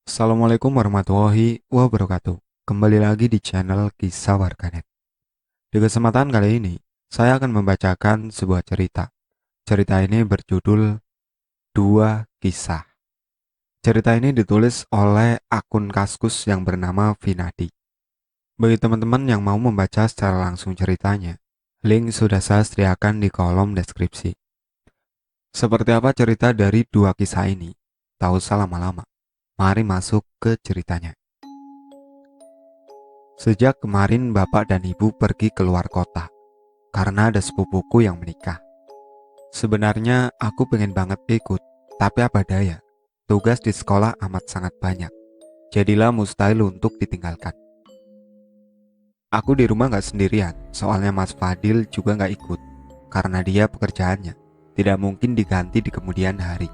Assalamualaikum warahmatullahi wabarakatuh. Kembali lagi di channel Kisah Warganet. Di kesempatan kali ini, saya akan membacakan sebuah cerita. Cerita ini berjudul Dua Kisah. Cerita ini ditulis oleh akun Kaskus yang bernama Vinadi. Bagi teman-teman yang mau membaca secara langsung ceritanya, link sudah saya sediakan di kolom deskripsi. Seperti apa cerita dari dua kisah ini? Tak usah lama-lama. Mari masuk ke ceritanya. Sejak kemarin bapak dan ibu pergi keluar kota karena ada sepupuku yang menikah. Sebenarnya aku pengen banget ikut, tapi apa daya, tugas di sekolah amat sangat banyak. Jadilah mustahil untuk ditinggalkan. Aku di rumah gak sendirian, soalnya Mas Fadil juga gak ikut karena dia pekerjaannya tidak mungkin diganti di kemudian hari.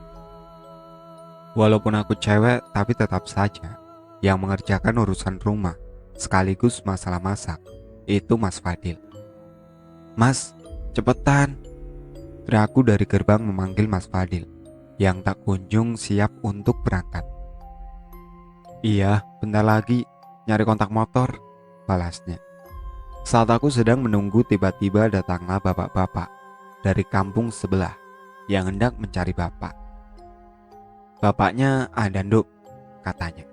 Walaupun aku cewek, tapi tetap saja yang mengerjakan urusan rumah sekaligus masalah masak itu Mas Fadil. Mas, cepetan! Teriakku dari gerbang memanggil Mas Fadil yang tak kunjung siap untuk berangkat. Iya, bentar lagi, nyari kontak motor, balasnya. Saat aku sedang menunggu, tiba-tiba datanglah bapak-bapak dari kampung sebelah yang hendak mencari bapak. Bapaknya ada Nduk, katanya.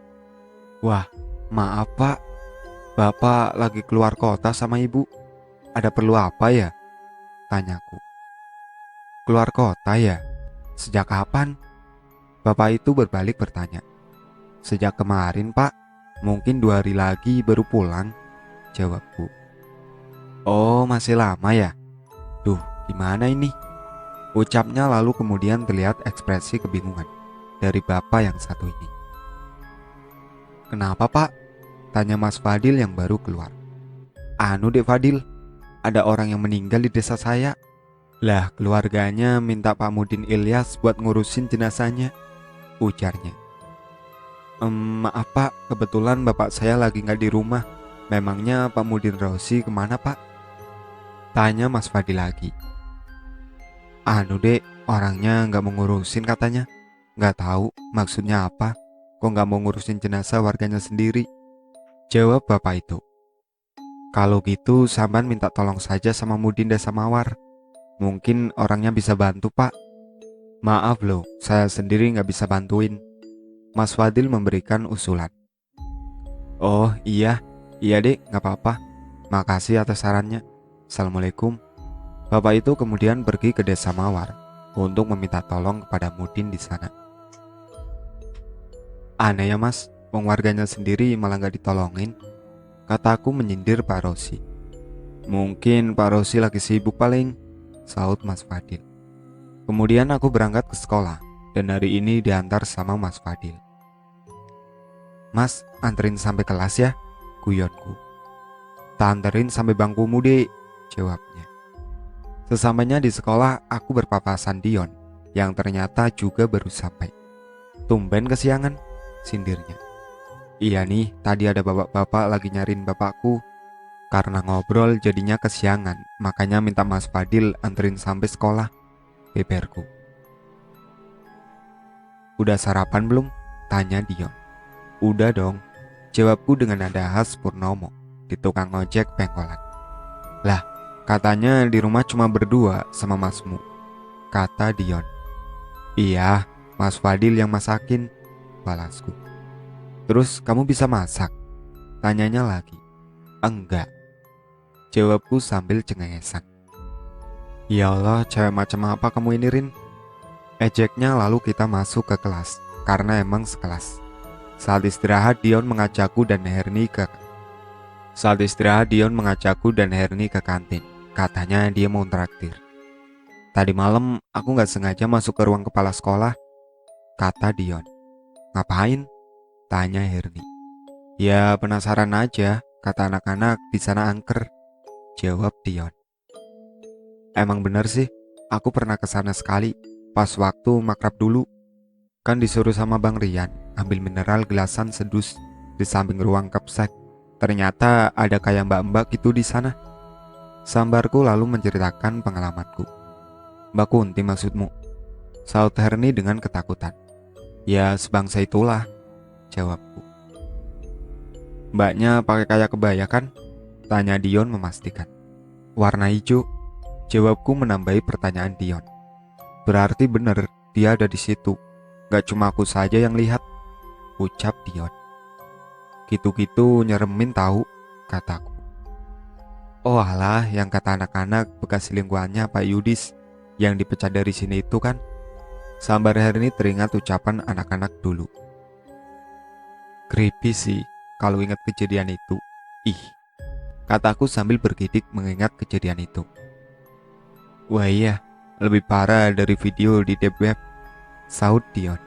Wah, maaf pak, bapak lagi keluar kota sama ibu. Ada perlu apa ya? Tanyaku. Keluar kota ya? Sejak kapan? Bapak itu berbalik bertanya. Sejak kemarin pak, mungkin 2 hari lagi baru pulang, jawabku. Oh, masih lama ya? Duh, gimana ini? Ucapnya lalu kemudian terlihat ekspresi kebingungan dari bapak yang satu ini. Kenapa pak? Tanya Mas Fadil yang baru keluar. Anu dek Fadil, ada orang yang meninggal di desa saya. Lah keluarganya minta Pak Mudin Ilyas buat ngurusin jenazahnya, ujarnya. Maaf pak, kebetulan bapak saya lagi gak di rumah. Memangnya Pak Mudin Rosi kemana pak? Tanya Mas Fadil lagi. Anu dek, orangnya gak mau ngurusin katanya. Gak tahu maksudnya apa. Kok gak mau ngurusin jenazah warganya sendiri? Jawab bapak itu. Kalau gitu sampan minta tolong saja sama Mudin Desa Mawar. Mungkin orangnya bisa bantu pak. Maaf loh, saya sendiri gak bisa bantuin. Mas Fadil memberikan usulan. Oh iya, iya dek, gak apa-apa. Makasih atas sarannya. Assalamualaikum. Bapak itu kemudian pergi ke Desa Mawar untuk meminta tolong kepada Mudin di sana. Aneh ya mas, wong warganya sendiri malah gak ditolongin, kataku menyindir Pak Rosi. Mungkin Pak Rosi lagi sibuk paling, saut Mas Fadil. Kemudian aku berangkat ke sekolah dan hari ini diantar sama Mas Fadil. Mas, anterin sampai kelas ya, guyonku. Tak anterin sampai bangkumu dek, jawabnya. Sesampainya di sekolah, aku berpapasan Dion yang ternyata juga baru sampai. Tumben kesiangan, sindirnya. Iya nih, tadi ada bapak-bapak lagi nyariin bapakku. Karena ngobrol jadinya kesiangan, makanya minta Mas Fadil anterin sampai sekolah, beberku. Udah sarapan belum? Tanya Dion. Udah dong, jawabku dengan nada khas Purnomo di tukang ojek pengkolan. Lah, katanya di rumah cuma berdua sama masmu, kata Dion. Iya, Mas Fadil yang masakin, balasku. Terus kamu bisa masak? Tanyanya lagi. Enggak, jawabku sambil cengengesan. Ya Allah, cewek macam apa kamu ini Rin? Ejeknya lalu kita masuk ke kelas, karena emang sekelas. Saat istirahat Dion mengajakku dan Herni ke kantin. Katanya dia mau traktir. Tadi malam aku gak sengaja masuk ke ruang kepala sekolah, kata Dion. Ngapain? Tanya Herni. Ya penasaran aja, kata anak-anak di sana angker, jawab Dion. Emang bener sih, aku pernah kesana sekali, pas waktu makrab dulu. Kan disuruh sama Bang Rian ambil mineral gelasan sedus di samping ruang kapsek. Ternyata ada kayak mbak-mbak gitu di sana. Sambarku lalu menceritakan pengalamanku. Mbak Kunti maksudmu? Saut Herni dengan ketakutan. Ya sebangsa itulah. jawabku. Mbaknya pakai kayak kebaya kan? Tanya Dion memastikan. Warna hijau, jawabku menambahi pertanyaan Dion. Berarti bener, dia ada di situ. Gak cuma aku saja yang lihat, ucap Dion. Gitu-gitu nyeremin tahu, kataku. Oh alah, yang kata anak-anak bekas selingkuhannya Pak Yudis yang dipecat dari sini itu kan? Sambar Herni teringat ucapan anak-anak dulu. Creepy sih kalau ingat kejadian itu. Ih, kataku sambil bergidik mengingat kejadian itu. Wah iya, lebih parah dari video di deep web, sahut Dion.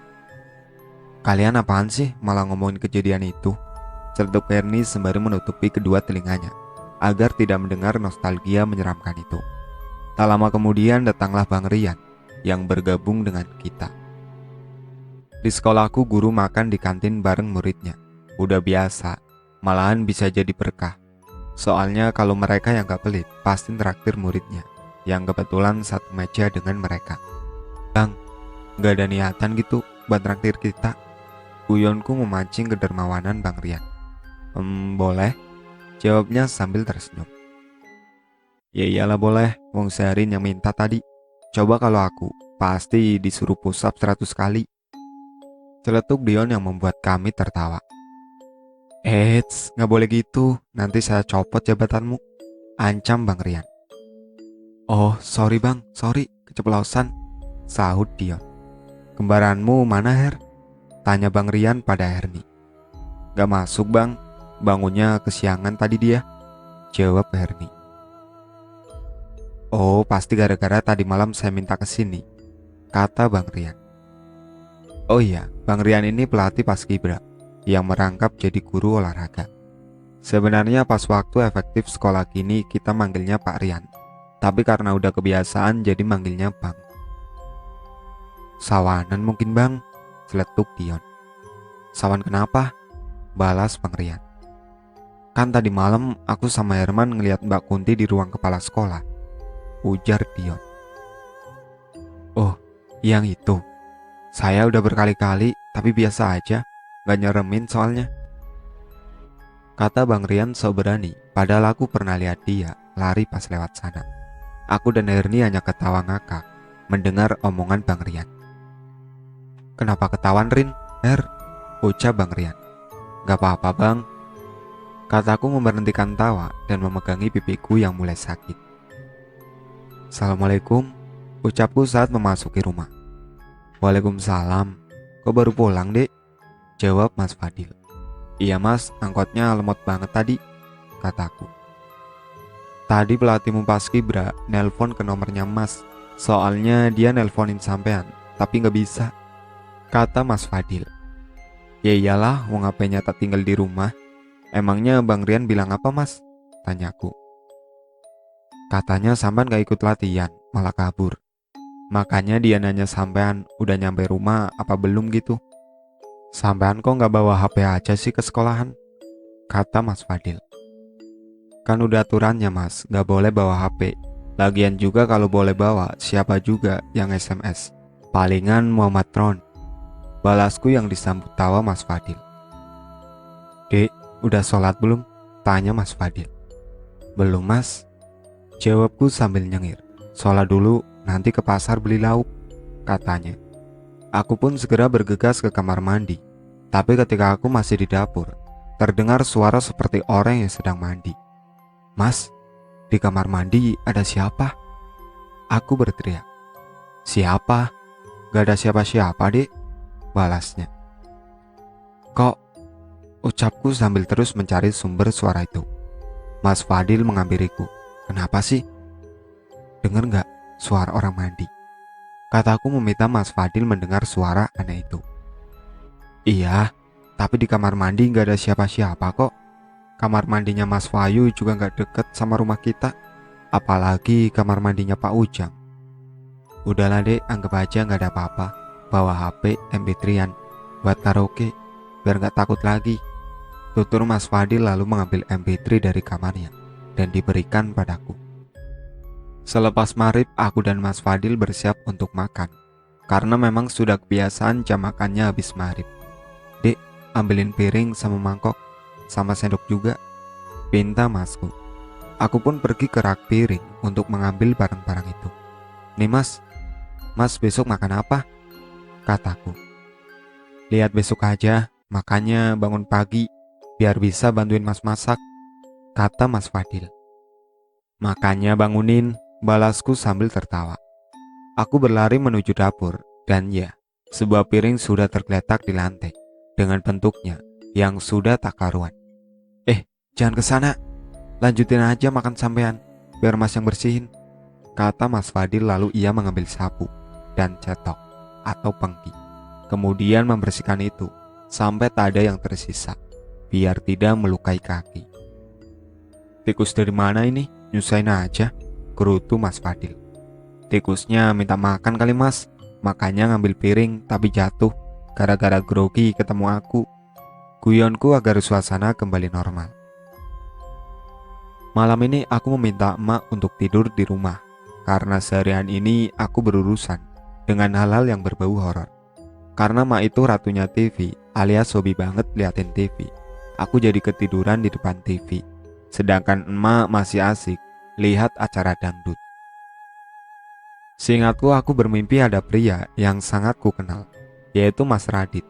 Kalian apaan sih malah ngomongin kejadian itu? Celetuk Herni sembari menutupi kedua telinganya agar tidak mendengar nostalgia menyeramkan itu. Tak lama kemudian datanglah Bang Rian yang bergabung dengan kita. Di sekolahku guru makan di kantin bareng muridnya. Udah biasa, malahan bisa jadi berkah. Soalnya kalau mereka yang gak pelit, pasti traktir muridnya yang kebetulan satu meja dengan mereka. Bang, gak ada niatan gitu buat traktir kita? Guyonku memancing kedermawanan Bang Rian. Boleh, jawabnya sambil tersenyum. Ya iyalah boleh, wong Serin yang minta tadi. Coba kalau aku, pasti disuruh push up 100 kali. Celetuk Dion yang membuat kami tertawa. Eits, gak boleh gitu, nanti saya copot jabatanmu, ancam Bang Rian. Oh sorry bang, sorry, keceplosan, sahut Dion. Kembaranmu mana Her? Tanya Bang Rian pada Herni. Gak masuk bang, bangunnya kesiangan tadi dia, jawab Herni. Oh pasti gara-gara tadi malam saya minta kesini, kata Bang Rian. Oh iya, Bang Rian ini pelatih paskibra yang merangkap jadi guru olahraga. Sebenarnya pas waktu efektif sekolah kini kita manggilnya Pak Rian, tapi karena udah kebiasaan jadi manggilnya Bang. Sawanan mungkin bang, celetuk Dion. Sawan kenapa? Balas Bang Rian. Kan tadi malam aku sama Herman ngeliat Mbak Kunti di ruang kepala sekolah, ujar Dion. Oh, yang itu. Saya udah berkali-kali, tapi biasa aja, gak nyeremin soalnya, kata Bang Rian so berani, padahal aku pernah lihat dia lari pas lewat sana. Aku dan Herni hanya ketawa ngakak mendengar omongan Bang Rian. Kenapa ketahuan Rin? Her, ucap Bang Rian. Gak apa-apa bang, kataku memberhentikan tawa dan memegangi pipiku yang mulai sakit. Assalamualaikum, ucapku saat memasuki rumah. Waalaikumsalam, kok baru pulang dek? Jawab Mas Fadil. Iya mas, angkotnya lemot banget tadi, kataku. Tadi pelatihmu paskibra nelpon ke nomornya mas, soalnya dia nelponin sampean, tapi gak bisa, kata Mas Fadil. Ya iyalah, wong HP-nya tak tinggal di rumah. Emangnya Bang Rian bilang apa mas? Tanyaku. Katanya sampean gak ikut latihan, malah kabur. Makanya dia nanya sampean udah nyampe rumah apa belum gitu. Sampean kok gak bawa HP aja sih ke sekolahan? Kata Mas Fadil. Kan udah aturannya mas, gak boleh bawa HP. Lagian juga kalau boleh bawa, siapa juga yang SMS? Palingan Muhammad Ron, balasku yang disambut tawa Mas Fadil. Dek, udah sholat belum? Tanya Mas Fadil. Belum mas, jawabku sambil nyengir. Sholat dulu, nanti ke pasar beli lauk, katanya. Aku pun segera bergegas ke kamar mandi. Tapi ketika aku masih di dapur, terdengar suara seperti orang yang sedang mandi. Mas, di kamar mandi ada siapa? Aku berteriak. Siapa? Gak ada siapa-siapa dek, balasnya. Kok? Ucapku sambil terus mencari sumber suara itu. Mas Fadil menghampiriku. Kenapa sih? Dengar gak suara orang mandi? Kataku meminta Mas Fadil mendengar suara aneh itu. Iya, tapi di kamar mandi gak ada siapa-siapa kok. Kamar mandinya Mas Wahyu juga gak deket sama rumah kita. Apalagi kamar mandinya Pak Ujang. Udahlah dek, anggap aja gak ada apa-apa. Bawa HP MP3-an buat karaoke, biar gak takut lagi. Tutur Mas Fadil lalu mengambil MP3 dari kamarnya dan diberikan padaku. Selepas maghrib, aku dan Mas Fadil bersiap untuk makan, karena memang sudah kebiasaan jam makannya habis maghrib. Dek, ambilin piring sama mangkok, sama sendok juga, pinta masku. Aku pun pergi ke rak piring untuk mengambil barang-barang itu. Nih mas besok makan apa? Kataku. Lihat besok aja, makanya bangun pagi, biar bisa bantuin mas masak, kata Mas Fadil. Makanya bangunin, balasku sambil tertawa. Aku berlari menuju dapur, dan ya, sebuah piring sudah tergeletak di lantai, dengan bentuknya yang sudah tak karuan. Jangan ke sana, lanjutin aja makan sampean, biar mas yang bersihin, kata Mas Fadil lalu ia mengambil sapu dan cetok atau pengki. Kemudian membersihkan itu sampai tak ada yang tersisa, biar tidak melukai kaki. Tikus dari mana ini? Nyusahin aja, gerutu Mas Fadil. Tikusnya minta makan kali mas, makanya ngambil piring tapi jatuh gara-gara grogi ketemu aku. Guyonku agar suasana kembali normal. Malam ini aku meminta emak untuk tidur di rumah, karena seharian ini aku berurusan dengan hal-hal yang berbau horor. Karena emak itu ratunya TV, alias hobi banget liatin TV. Aku jadi ketiduran di depan TV, sedangkan emak masih asik lihat acara dangdut. Seingatku aku bermimpi ada pria yang sangat ku kenal, yaitu Mas Radit.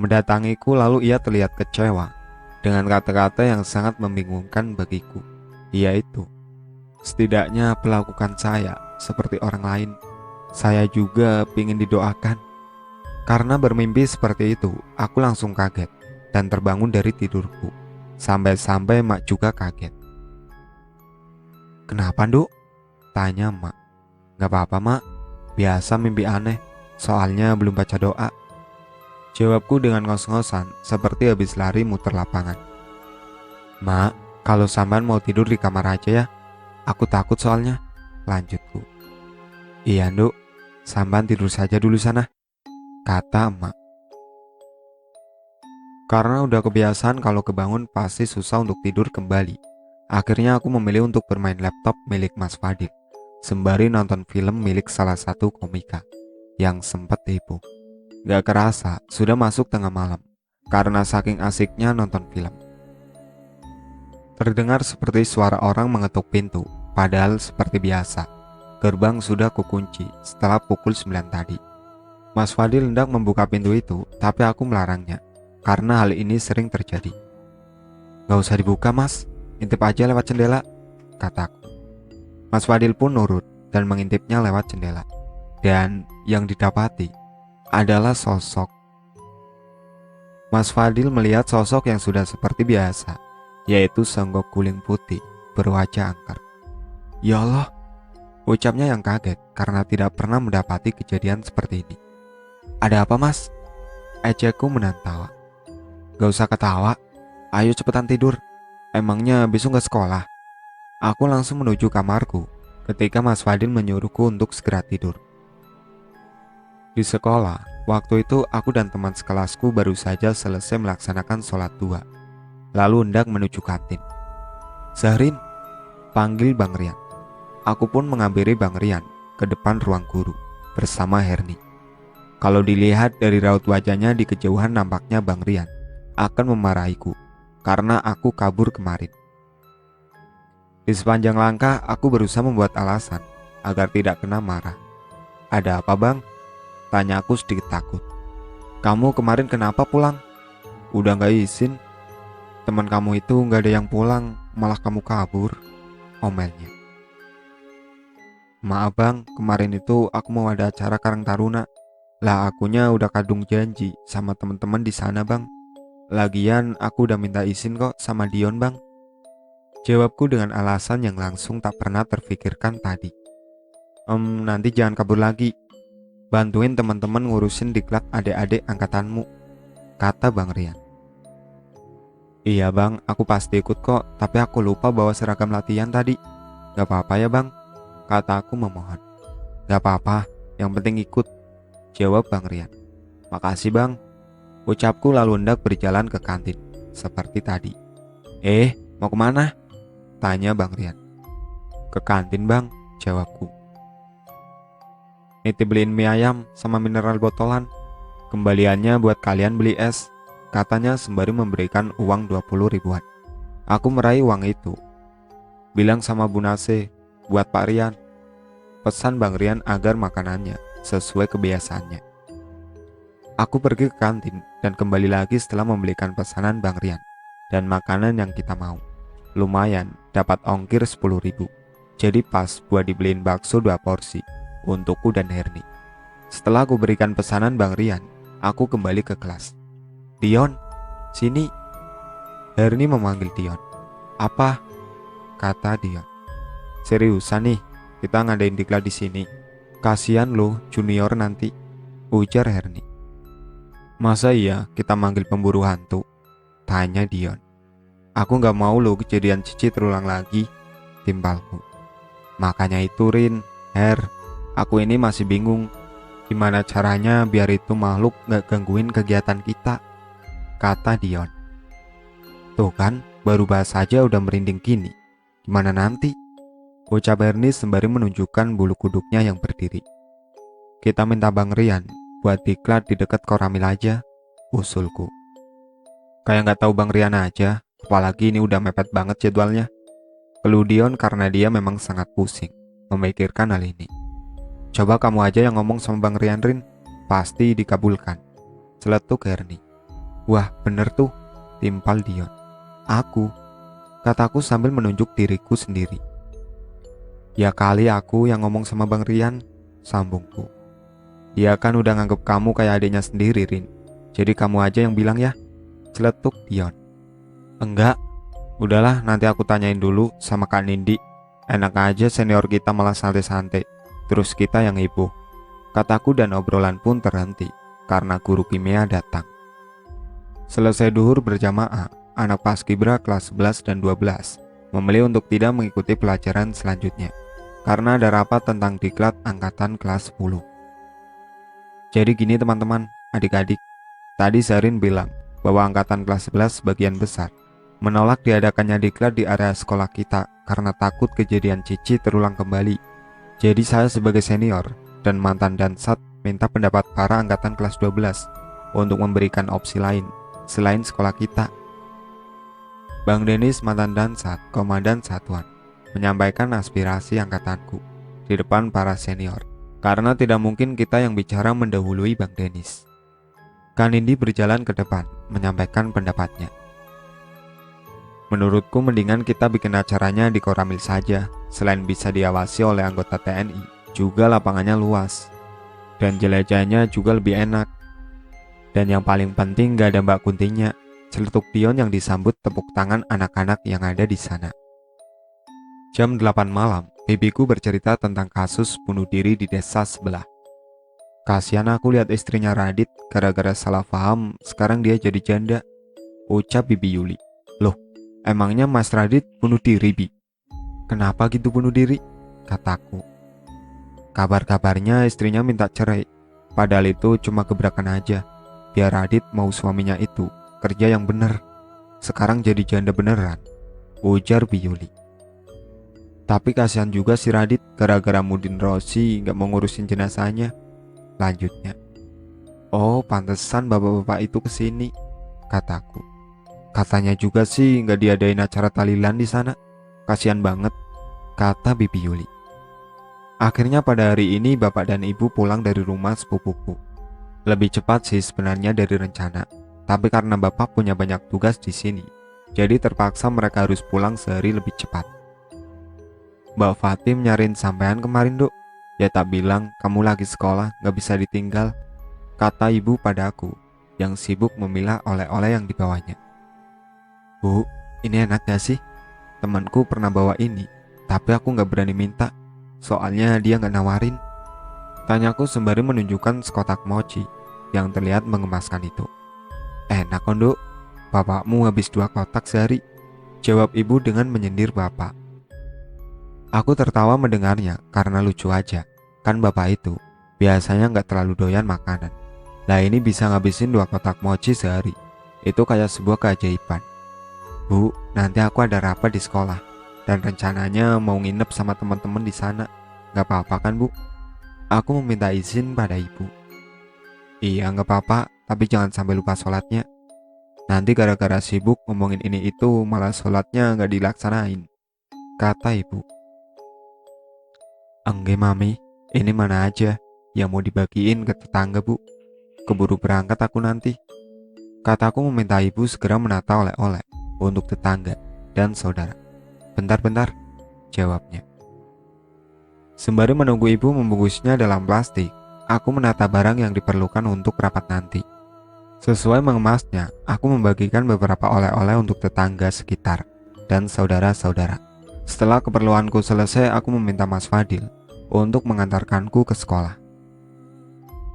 Mendatangiku lalu ia terlihat kecewa dengan kata-kata yang sangat membingungkan bagiku, yaitu, setidaknya perlakukan saya seperti orang lain. Saya juga ingin didoakan. Karena bermimpi seperti itu, aku langsung kaget dan terbangun dari tidurku. Sampai-sampai mak juga kaget. Kenapa, Nduk? Tanya mak. Gak apa-apa mak, biasa mimpi aneh, soalnya belum baca doa. Jawabku dengan ngos-ngosan seperti habis lari muter lapangan. Mak, kalau sampean mau tidur di kamar aja ya, aku takut soalnya, lanjutku. Iya Nduk, sampean tidur saja dulu sana, kata emak. Karena udah kebiasaan kalau kebangun pasti susah untuk tidur kembali, akhirnya aku memilih untuk bermain laptop milik Mas Fadil, sembari nonton film milik salah satu komika yang sempat tipu. Gak kerasa sudah masuk tengah malam, karena saking asiknya nonton film. Terdengar seperti suara orang mengetuk pintu, padahal seperti biasa, gerbang sudah kukunci setelah pukul 9 tadi. Mas Fadil hendak membuka pintu itu, tapi aku melarangnya, karena hal ini sering terjadi. Gak usah dibuka mas, intip aja lewat jendela, kataku. Mas Fadil pun nurut dan mengintipnya lewat jendela. Dan yang didapati adalah sosok. Mas Fadil melihat sosok yang sudah seperti biasa, yaitu songgok guling putih berwajah angker. Ya Allah, ucapnya yang kaget karena tidak pernah mendapati kejadian seperti ini. Ada apa mas? Ejekku menahan tawa. Gak usah ketawa, ayo cepetan tidur. Emangnya besok gak sekolah? Aku langsung menuju kamarku ketika Mas Fadil menyuruhku untuk segera tidur. Di sekolah, waktu itu aku dan teman sekelasku baru saja selesai melaksanakan sholat duha, lalu hendak menuju kantin. Zahrin, panggil Bang Rian. Aku pun menghampiri Bang Rian ke depan ruang guru bersama Herni. Kalau dilihat dari raut wajahnya di kejauhan nampaknya Bang Rian akan memarahiku karena aku kabur kemarin. Di sepanjang langkah aku berusaha membuat alasan agar tidak kena marah. Ada apa bang? Tanya aku sedikit takut. Kamu kemarin kenapa pulang? Udah gak izin. Teman kamu itu gak ada yang pulang, malah kamu kabur, omelnya. Maaf bang, kemarin itu aku mau ada acara Karang Taruna. Lah akunya udah kadung janji sama teman-teman di sana bang. Lagian aku udah minta izin kok sama Dion bang. Jawabku dengan alasan yang langsung tak pernah terfikirkan tadi. Nanti jangan kabur lagi. Bantuin teman-teman ngurusin diklat adik-adik angkatanmu, kata Bang Rian. Iya bang, aku pasti ikut kok, tapi aku lupa bawa seragam latihan tadi. Gak apa-apa ya bang, kata aku memohon. Gak apa-apa, yang penting ikut, jawab Bang Rian. Makasih bang, ucapku lalu hendak berjalan ke kantin, seperti tadi. Mau kemana? Tanya Bang Rian. Ke kantin bang, jawabku. Nitip beliin mie ayam sama mineral botolan. Kembaliannya buat kalian beli es, katanya sembari memberikan uang 20 ribuan. Aku meraih uang itu. Bilang sama Bu Nase, buat Pak Rian. Pesan Bang Rian agar makanannya sesuai kebiasaannya. Aku pergi ke kantin dan kembali lagi setelah membelikan pesanan Bang Rian dan makanan yang kita mau. Lumayan, dapat ongkir 10 ribu. Jadi pas buat dibeliin bakso 2 porsi untukku dan Herni. Setelah aku berikan pesanan Bang Rian, aku kembali ke kelas. Dion, sini. Herni memanggil Dion. Apa? Kata Dion. Seriusan nih, kita ngadain diklat di sini. Kasian lo junior nanti, ujar Herni. Masa iya kita manggil pemburu hantu? Tanya Dion. Aku gak mau lo kejadian Cici terulang lagi, timpalku. Makanya itu Rin, Her, aku ini masih bingung. Gimana caranya biar itu makhluk gak gangguin kegiatan kita, kata Dion. Tuh kan, baru bahas aja udah merinding gini. Gimana nanti? Ucap Herni sembari menunjukkan bulu kuduknya yang berdiri. Kita minta Bang Rian buat diklat di dekat koramil aja, usulku. Kayak gak tahu Bang Rian aja, apalagi ini udah mepet banget jadwalnya. Keluh Dion karena dia memang sangat pusing memikirkan hal ini. Coba kamu aja yang ngomong sama Bang Rian, Rin, pasti dikabulkan, celetuk Herni. Wah bener tuh, timpal Dion. Aku, kataku sambil menunjuk diriku sendiri. Ya kali aku yang ngomong sama Bang Rian, sambungku. Dia kan udah nganggep kamu kayak adiknya sendiri, Rin. Jadi kamu aja yang bilang ya, celetuk Dion. Enggak, udahlah nanti aku tanyain dulu sama Kak Nindi. Enak aja senior kita malah santai-santai, terus kita yang heboh, kataku dan obrolan pun terhenti karena guru kimia datang. Selesai duhur berjamaah, anak paskibra kelas 11 dan 12 memilih untuk tidak mengikuti pelajaran selanjutnya karena ada rapat tentang diklat angkatan kelas 10. Jadi gini teman-teman, adik-adik, tadi Zarin bilang bahwa angkatan kelas 11 sebagian besar menolak diadakannya diklat di area sekolah kita karena takut kejadian Cici terulang kembali. Jadi saya sebagai senior dan mantan Dansat minta pendapat para angkatan kelas 12 untuk memberikan opsi lain selain sekolah kita. Bang Denis, mantan Dansat, komandan satuan, menyampaikan aspirasi angkatanku di depan para senior karena tidak mungkin kita yang bicara mendahului Bang Denis. Kak Nindi berjalan ke depan menyampaikan pendapatnya. Menurutku mendingan kita bikin acaranya di koramil saja. Selain bisa diawasi oleh anggota TNI, juga lapangannya luas dan jelajahnya juga lebih enak. Dan yang paling penting gak ada Mbak Kuntinya, celetuk Dion yang disambut tepuk tangan anak-anak yang ada di sana. Jam 8 malam, bibiku bercerita tentang kasus bunuh diri di desa sebelah. Kasihan aku lihat istrinya Radit, gara-gara salah paham sekarang dia jadi janda, ucap Bibi Yuli. Loh, emangnya Mas Radit bunuh diri, Bi? Kenapa gitu bunuh diri? Kataku. Kabar-kabarnya istrinya minta cerai, padahal itu cuma gebrakan aja, biar Radit mau suaminya itu kerja yang bener. Sekarang jadi janda beneran, ujar Bi Yuli. Tapi kasihan juga si Radit, gara-gara Mudin Rosi gak mau ngurusin jenazahnya, lanjutnya. Oh, pantesan bapak-bapak itu kesini, kataku. Katanya juga sih gak diadain acara tahlilan di sana. Kasihan banget, kata Bibi Yuli. Akhirnya pada hari ini bapak dan ibu pulang dari rumah sepupuku. Lebih cepat sih sebenarnya dari rencana, tapi karena bapak punya banyak tugas di sini, jadi terpaksa mereka harus pulang sehari lebih cepat. Mbak Fatim nyariin sampean kemarin, Dok. Ya tak bilang kamu lagi sekolah, gak bisa ditinggal, kata ibu padaku yang sibuk memilah oleh-oleh yang dibawanya. Bu, ini enak gak sih? Temanku pernah bawa ini, tapi aku gak berani minta, soalnya dia gak nawarin, tanyaku sembari menunjukkan sekotak mochi yang terlihat mengemaskan itu. Enak kok, Dok, bapakmu habis 2 kotak sehari, jawab ibu dengan menyindir bapak. Aku tertawa mendengarnya karena lucu aja, kan bapak itu biasanya gak terlalu doyan makanan. Lah ini bisa ngabisin 2 kotak mochi sehari, itu kayak sebuah keajaiban. Bu, nanti aku ada rapat di sekolah dan rencananya mau nginep sama teman-teman di sana. Gak apa-apa kan, Bu? Aku meminta izin pada ibu. Iya gak apa-apa, tapi jangan sampai lupa sholatnya, Nanti gara-gara sibuk ngomongin ini itu malah sholatnya nggak dilaksanain, kata ibu. Enggak mami, ini mana aja yang mau dibagiin ke tetangga bu. Keburu berangkat aku nanti. Kataku meminta ibu segera menata oleh-oleh untuk tetangga dan saudara. Bentar-bentar, jawabnya. Sembari menunggu ibu membungkusnya dalam plastik, aku menata barang yang diperlukan untuk rapat nanti. Sesuai mengemasnya, aku membagikan beberapa oleh-oleh untuk tetangga sekitar dan saudara-saudara. Setelah keperluanku selesai, aku meminta Mas Fadil untuk mengantarkanku ke sekolah.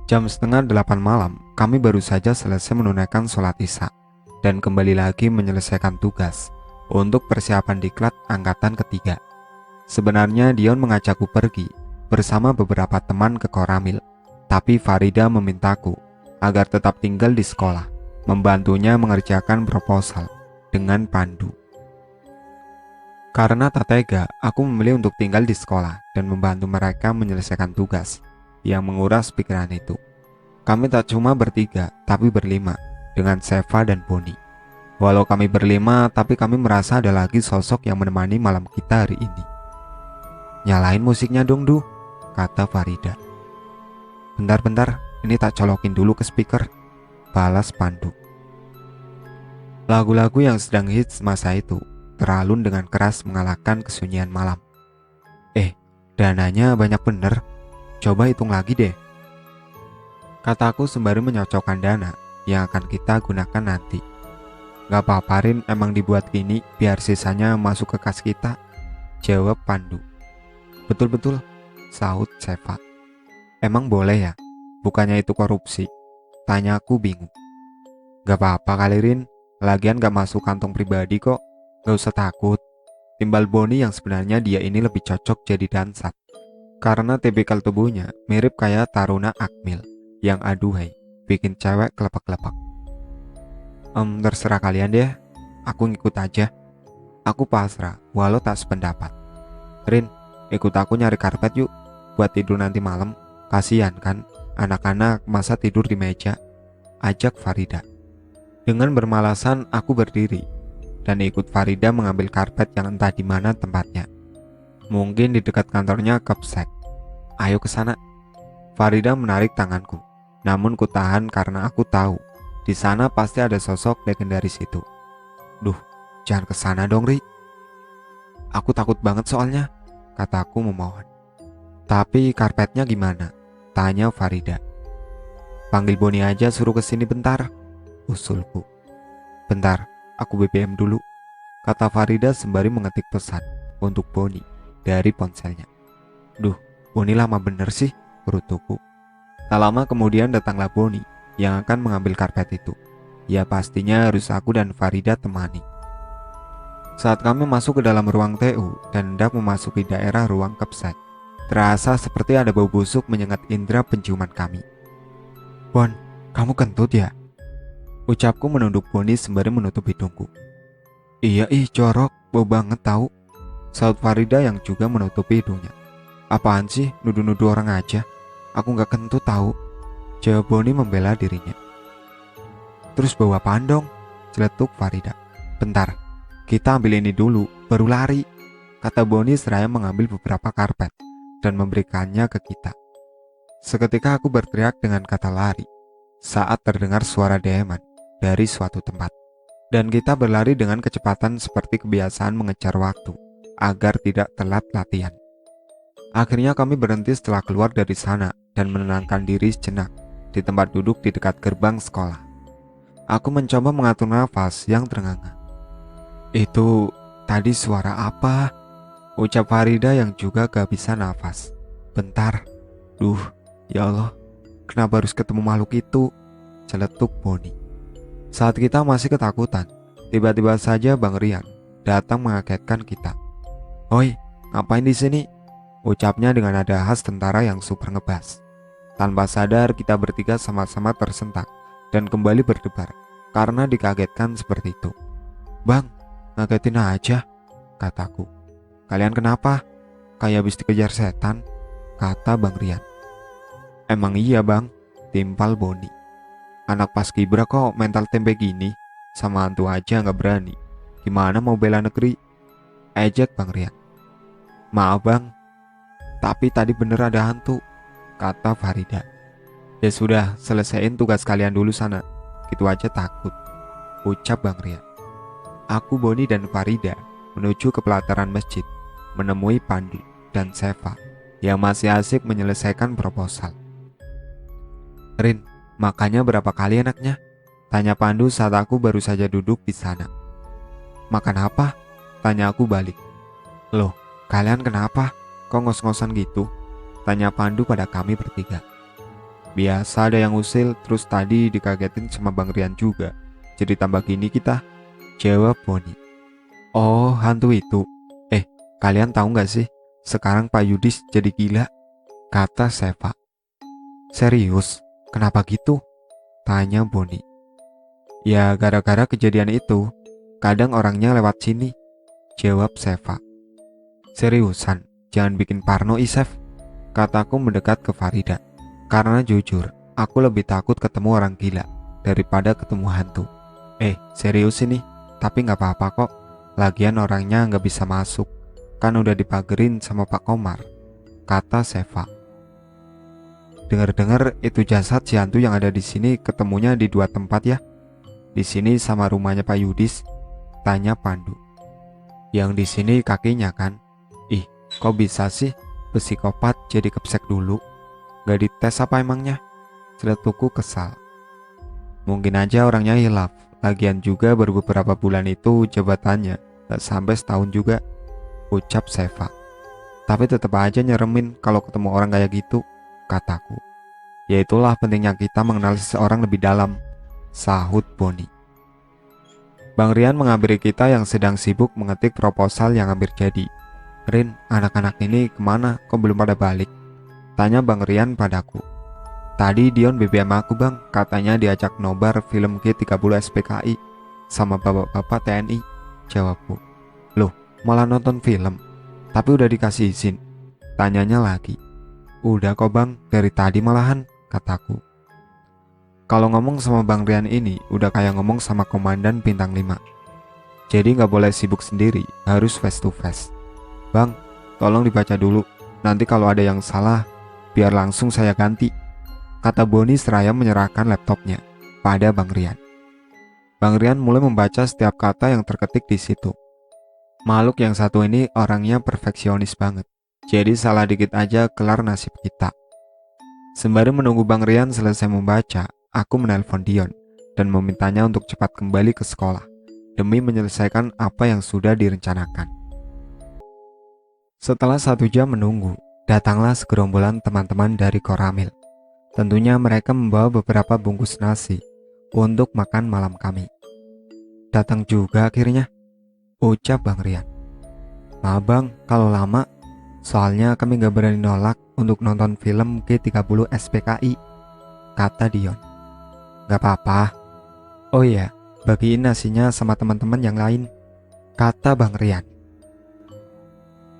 Jam setengah 8 malam, kami baru saja selesai menunaikan sholat isya dan kembali lagi menyelesaikan tugas untuk persiapan diklat angkatan ketiga. Sebenarnya Dion mengajakku pergi bersama beberapa teman ke Koramil, tapi Farida memintaku agar tetap tinggal di sekolah, membantunya mengerjakan proposal dengan Pandu. Karena tak tega, aku memilih untuk tinggal di sekolah dan membantu mereka menyelesaikan tugas yang menguras pikiran itu. Kami tak cuma bertiga, tapi berlima, dengan Seva dan Boni. Walau kami berlima, tapi kami merasa ada lagi sosok yang menemani malam kita hari ini. Nyalain musiknya dong, Du, kata Farida. Bentar-bentar, ini tak colokin dulu ke speaker, balas Pandu. Lagu-lagu yang sedang hits masa itu teralun dengan keras mengalahkan kesunyian malam. Dananya banyak bener, coba hitung lagi deh, kataku sembari menyocokkan dana yang akan kita gunakan nanti. Gak apa-apa Rin, emang dibuat gini biar sisanya masuk ke kas kita, jawab Pandu. Betul-betul, sahut Seva. Emang boleh ya? Bukannya itu korupsi? Tanyaku bingung. Gak apa-apa kali Rin, lagian gak masuk kantong pribadi kok, gak usah takut. Timbal Boni yang sebenarnya dia ini lebih cocok jadi dansat, karena tipikal tubuhnya mirip kayak Taruna Akmil yang aduhai, bikin cewek kelepak-kelepak. Terserah kalian deh, aku ngikut aja. Aku pasrah, walau tak sependapat. Rin, ikut aku nyari karpet yuk, buat tidur nanti malam. Kasian kan, anak-anak masa tidur di meja, ajak Farida. Dengan bermalasan, aku berdiri dan ikut Farida mengambil karpet yang entah di mana tempatnya. Mungkin di dekat kantornya Kapsek. Ayo ke sana. Farida menarik tanganku, namun ku tahan karena aku tahu di sana pasti ada sosok legendaris itu. Duh, jangan ke sana dong, Ri. Aku takut banget soalnya, kataku memohon. Tapi karpetnya gimana? Tanya Farida. Panggil Boni aja, suruh kesini bentar, usulku. Bentar, aku BBM dulu, kata Farida sembari mengetik pesan untuk Boni dari ponselnya. Duh, Boni lama bener sih, gerutuku. Tak lama kemudian datanglah Boni yang akan mengambil karpet itu. Ya pastinya harus aku dan Farida temani. Saat kami masuk ke dalam ruang TU dan hendak memasuki daerah ruang Kapsek, terasa seperti ada bau busuk menyengat indera penciuman kami. Bon, kamu kentut ya? Ucapku menunduk Boni sembari menutup hidungku. Iya jorok, bau banget tahu, saut Farida yang juga menutupi hidungnya. Apaan sih, nuduh-nuduh orang aja? Aku gak kentut tahu, jawab Boni membela dirinya. Terus bau apaan dong? Celetuk Farida. Bentar, kita ambil ini dulu, baru lari, kata Boni seraya mengambil beberapa karpet dan memberikannya ke kita. Seketika aku berteriak dengan kata lari saat terdengar suara deheman dari suatu tempat, dan kita berlari dengan kecepatan seperti kebiasaan mengejar waktu agar tidak telat latihan. Akhirnya kami berhenti setelah keluar dari sana dan menenangkan diri sejenak di tempat duduk di dekat gerbang sekolah. Aku mencoba mengatur nafas yang terengah-engah. Itu tadi suara apa? Ucap Farida yang juga gak bisa nafas. Bentar, ya Allah, kenapa harus ketemu makhluk itu? Celetuk Boni. Saat kita masih ketakutan, tiba-tiba saja Bang Rian datang mengagetkan kita. Hoi, ngapain di sini? Ucapnya dengan nada khas tentara yang super ngebas. Tanpa sadar kita bertiga sama-sama tersentak dan kembali berdebar karena dikagetkan seperti itu. Bang, ngagetin aja, kataku. Kalian kenapa? Kayak habis dikejar setan, kata Bang Rian. Emang iya bang, timpal Boni. Anak paskibra kok mental tempe gini, sama hantu aja nggak berani. Gimana mau bela negeri? Ejek Bang Rian. Maaf bang, tapi tadi bener ada hantu, kata Farida. Ya sudah, selesaiin tugas kalian dulu sana. Gitu aja takut, ucap Bang Rian. Aku, Boni dan Farida menuju ke pelataran masjid, menemui Pandu dan Seva yang masih asik menyelesaikan proposal. Rin, makannya berapa kali enaknya? Tanya Pandu saat aku baru saja duduk di sana. Makan apa? Tanya aku balik. Loh, kalian kenapa? Kok ngos-ngosan gitu? Tanya Pandu pada kami bertiga. Biasa ada yang usil, terus tadi dikagetin sama Bang Rian juga. Jadi tambah gini kita, jawab Boni. Oh, hantu itu. Kalian tahu gak sih? Sekarang Pak Yudis jadi gila, kata Seva. Serius? Kenapa gitu? Tanya Boni. Ya gara-gara kejadian itu, kadang orangnya lewat sini, jawab Seva. Seriusan, jangan bikin parno Isef, kataku mendekat ke Farida. Karena jujur, aku lebih takut ketemu orang gila daripada ketemu hantu. Serius ini, tapi gak apa-apa kok. Lagian orangnya gak bisa masuk, kan udah dipagerin sama Pak Komar, kata Seva. Dengar-dengar itu jasad si hantu yang ada di sini ketemunya di 2 tempat ya? Di sini sama rumahnya Pak Yudis, tanya Pandu. Yang di sini kakinya kan? Ih, kok bisa sih psikopat jadi kepsek dulu? Gak dites apa emangnya? Celetuku kesal. Mungkin aja orangnya hilaf. Lagian juga baru beberapa bulan itu jabatannya, gak sampai setahun juga, ucap Seva. Tapi tetap aja nyeremin kalau ketemu orang kayak gitu, kataku. Ya itulah pentingnya kita mengenal seseorang lebih dalam, sahut Boni. Bang Rian menghampiri kita yang sedang sibuk mengetik proposal yang hampir jadi. Rin, anak-anak ini kemana? Kok belum pada balik? Tanya Bang Rian padaku. Tadi Dion BBM aku bang, katanya diajak nobar film G30 SPKI sama bapak-bapak TNI, jawabku. Loh, malah nonton film? Tapi udah dikasih izin? Tanyanya lagi. Udah kok bang, dari tadi malahan, kataku. Kalau ngomong sama Bang Rian ini udah kayak ngomong sama komandan bintang 5. Jadi gak boleh sibuk sendiri, harus face to face. Bang, tolong dibaca dulu, nanti kalau ada yang salah biar langsung saya ganti, kata Boni seraya menyerahkan laptopnya pada Bang Rian. Bang Rian mulai membaca setiap kata yang terketik di situ. Makhluk yang satu ini orangnya perfeksionis banget. Jadi salah dikit aja kelar nasib kita. Sembari menunggu Bang Rian selesai membaca, aku menelpon Dion dan memintanya untuk cepat kembali ke sekolah demi menyelesaikan apa yang sudah direncanakan. Setelah 1 jam menunggu, datanglah segerombolan teman-teman dari Koramil. Tentunya mereka membawa beberapa bungkus nasi untuk makan malam kami. Datang juga akhirnya, ucap Bang Rian. Maaf bang, kalau lama, soalnya kami gak berani nolak untuk nonton film G30 SPKI, kata Dion. Gak apa-apa. Oh iya, bagiin nasinya sama teman-teman yang lain, kata Bang Rian.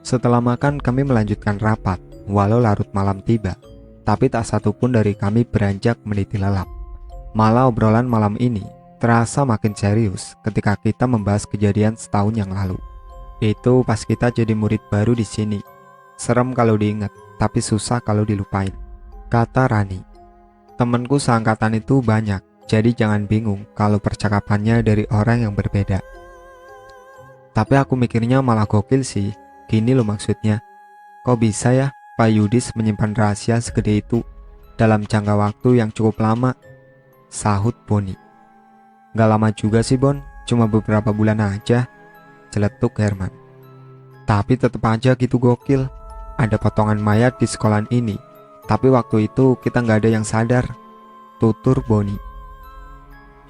Setelah makan kami melanjutkan rapat, walau larut malam tiba. Tapi tak satu pun dari kami beranjak meniti lelap. Malah obrolan malam ini terasa makin serius ketika kita membahas kejadian setahun yang lalu. Itu pas kita jadi murid baru di sini. Serem kalau diingat, tapi susah kalau dilupain, kata Rani. Temenku seangkatan itu banyak, jadi jangan bingung kalau percakapannya dari orang yang berbeda. Tapi aku mikirnya malah gokil sih. Gini loh maksudnya, kok bisa ya Pak Yudis menyimpan rahasia segede itu dalam jangka waktu yang cukup lama, sahut Boni. Gak lama juga sih Bon, cuma beberapa bulan aja, celetuk Herman. Tapi tetep aja gitu gokil. Ada potongan mayat di sekolahan ini, tapi waktu itu kita gak ada yang sadar, tutur Boni.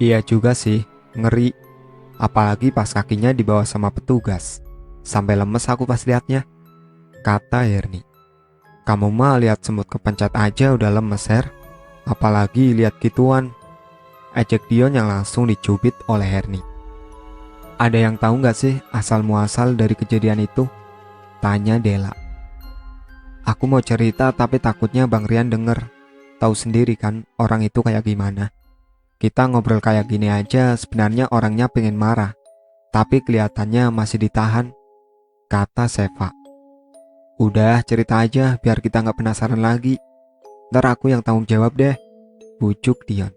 Iya juga sih, ngeri. Apalagi pas kakinya dibawa sama petugas. Sampai lemes aku pas liatnya, kata Herni. Kamu mah lihat semut kepencet aja udah lemes, Her. Apalagi lihat gituan, ejek Dion yang langsung dicubit oleh Herni. Ada yang tahu gak sih asal muasal dari kejadian itu? Tanya Dela. Aku mau cerita tapi takutnya Bang Rian denger. Tahu sendiri kan orang itu kayak gimana. Kita ngobrol kayak gini aja sebenarnya orangnya pengen marah, tapi kelihatannya masih ditahan, kata Seva. Udah cerita aja biar kita nggak penasaran lagi. Ntar aku yang tanggung jawab deh, bujuk Dion.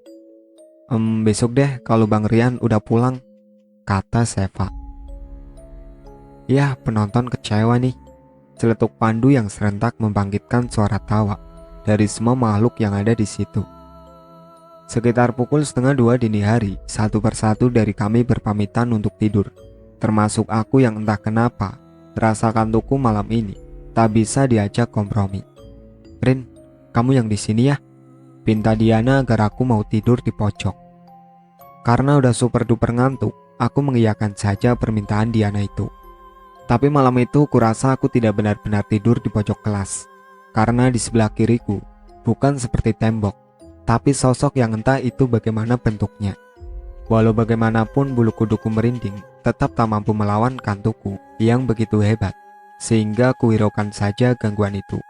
Besok deh kalau Bang Rian udah pulang, kata Seva. Ya, penonton kecewa nih. Celetuk Pandu yang serentak membangkitkan suara tawa dari semua makhluk yang ada di situ. Sekitar pukul 1:30 dini hari, satu persatu dari kami berpamitan untuk tidur, termasuk aku yang entah kenapa terasa kantukku malam ini tak bisa diajak kompromi. Rin, kamu yang di sini ya? Pinta Diana agar aku mau tidur di pojok. Karena udah super duper ngantuk, aku mengiyakan saja permintaan Diana itu. Tapi malam itu kurasa aku tidak benar-benar tidur di pojok kelas, karena di sebelah kiriku bukan seperti tembok, tapi sosok yang entah itu bagaimana bentuknya. Walau bagaimanapun bulu kuduku merinding, tetap tak mampu melawan kantukku yang begitu hebat, sehingga kuhiraukan saja gangguan itu.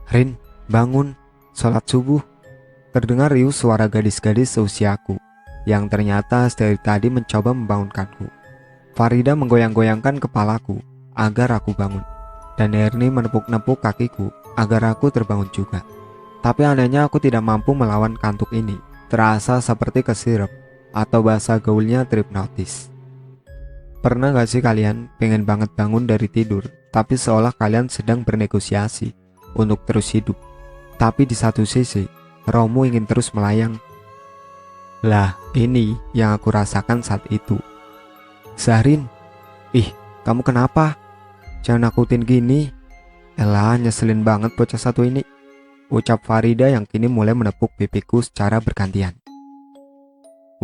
Rin, bangun, sholat subuh. Terdengar riuh suara gadis-gadis seusiaku, yang ternyata dari tadi mencoba membangunkanku. Farida menggoyang-goyangkan kepalaku agar aku bangun, dan Erni menepuk-nepuk kakiku agar aku terbangun juga. Tapi anehnya aku tidak mampu melawan kantuk ini, terasa seperti kesirep atau bahasa gaulnya terhipnotis. Pernah gak sih kalian pengen banget bangun dari tidur, tapi seolah kalian sedang bernegosiasi untuk terus hidup, tapi di satu sisi rohmu ingin terus melayang? Lah, ini yang aku rasakan saat itu. Zahrin, ih, kamu kenapa? Jangan nakutin gini. Elah, nyeselin banget bocah satu ini, ucap Farida yang kini mulai menepuk pipiku secara bergantian.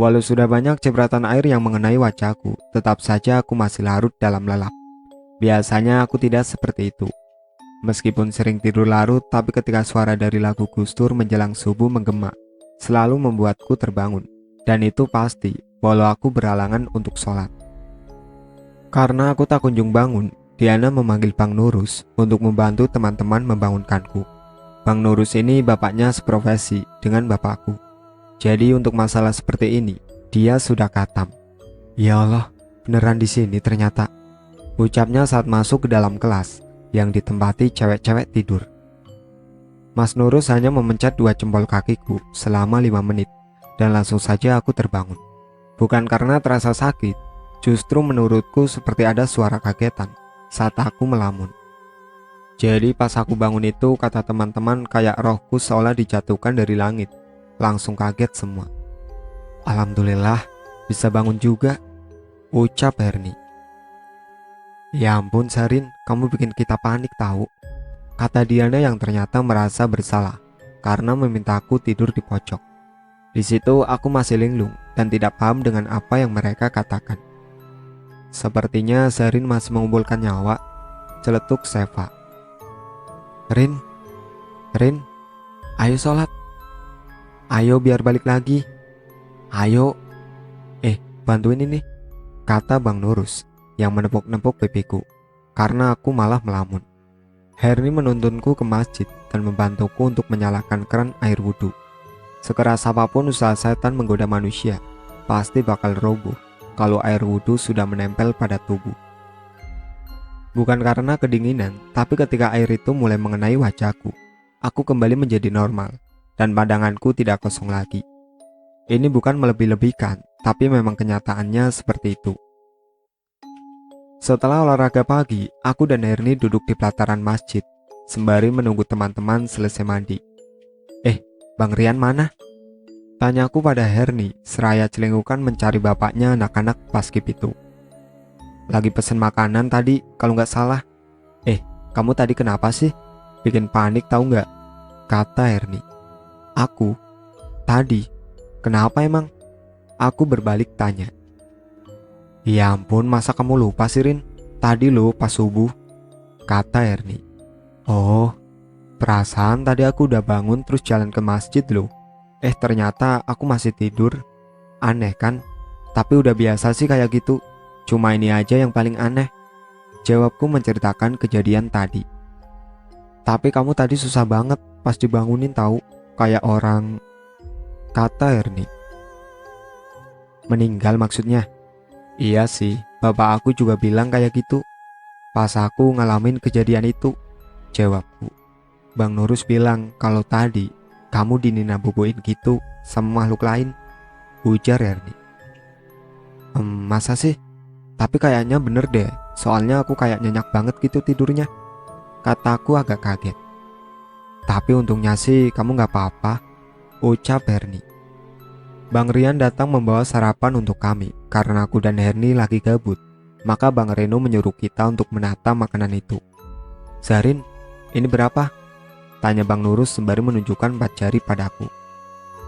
Walau sudah banyak cipratan air yang mengenai wajahku, tetap saja aku masih larut dalam lelap. Biasanya aku tidak seperti itu. Meskipun sering tidur larut, tapi ketika suara dari lagu Gus Dur menjelang subuh menggema, selalu membuatku terbangun. Dan itu pasti, walau aku berhalangan untuk sholat. Karena aku tak kunjung bangun, Diana memanggil Bang Nurus untuk membantu teman-teman membangunkanku. Bang Nurus ini bapaknya seprofesi dengan bapakku. Jadi untuk masalah seperti ini, dia sudah katam. Ya Allah, beneran di sini ternyata, ucapnya saat masuk ke dalam kelas yang ditempati cewek-cewek tidur. Mas Nurus hanya memencet 2 jempol kakiku selama 5 menit dan langsung saja aku terbangun. Bukan karena terasa sakit, justru menurutku seperti ada suara kagetan saat aku melamun. Jadi pas aku bangun itu, kata teman-teman, kayak rohku seolah dijatuhkan dari langit. Langsung kaget semua. Alhamdulillah bisa bangun juga, ucap Herni. Ya ampun Sarin, kamu bikin kita panik tahu, kata Diana yang ternyata merasa bersalah karena meminta aku tidur di pojok. Di situ aku masih linglung dan tidak paham dengan apa yang mereka katakan. Sepertinya Sarin masih mengumpulkan nyawa, celetuk Seva. Rin, ayo sholat. Ayo biar balik lagi. Ayo. Bantuin ini, kata Bang Nurus yang menepuk-nepuk pipiku karena aku malah melamun. Herni menuntunku ke masjid dan membantuku untuk menyalakan keran air wudhu. Sekeras apapun usaha setan menggoda manusia, pasti bakal roboh kalau air wudhu sudah menempel pada tubuh. Bukan karena kedinginan, tapi ketika air itu mulai mengenai wajahku, aku kembali menjadi normal dan pandanganku tidak kosong lagi. Ini bukan melebih-lebihkan, tapi memang kenyataannya seperti itu. Setelah olahraga pagi, aku dan Herni duduk di pelataran masjid sembari menunggu teman-teman selesai mandi. Bang Rian mana? Tanyaku pada Herni seraya celengukan mencari bapaknya anak-anak paskib itu. Lagi pesen makanan tadi kalau nggak salah. Kamu tadi kenapa sih? Bikin panik tahu nggak? Kata Herni. Aku? Tadi? Kenapa emang? Aku berbalik tanya. Ya ampun, masa kamu lupa sih Rin? Tadi lo pas subuh, kata Herni. Oh, perasaan tadi aku udah bangun terus jalan ke masjid loh. Ternyata aku masih tidur. Aneh kan? Tapi udah biasa sih kayak gitu. Cuma ini aja yang paling aneh, jawabku menceritakan kejadian tadi. Tapi kamu tadi susah banget pas dibangunin tahu, kayak orang, kata Herni. Meninggal maksudnya? Iya sih, bapak aku juga bilang kayak gitu. Pas aku ngalamin kejadian itu, jawabku. Bang Nurus bilang kalau tadi kamu dinina bubuin gitu sama makhluk lain, ujar Erni. Masa sih? Tapi kayaknya bener deh, soalnya aku kayak nyenyak banget gitu tidurnya. Kataku agak kaget. Tapi untungnya sih kamu gak apa-apa, ucap Erni. Bang Rian datang membawa sarapan untuk kami karena aku dan Herni lagi gabut. Maka Bang Reno menyuruh kita untuk menata makanan itu. Zarin, ini berapa? Tanya Bang Nurus sembari menunjukkan 4 jari padaku.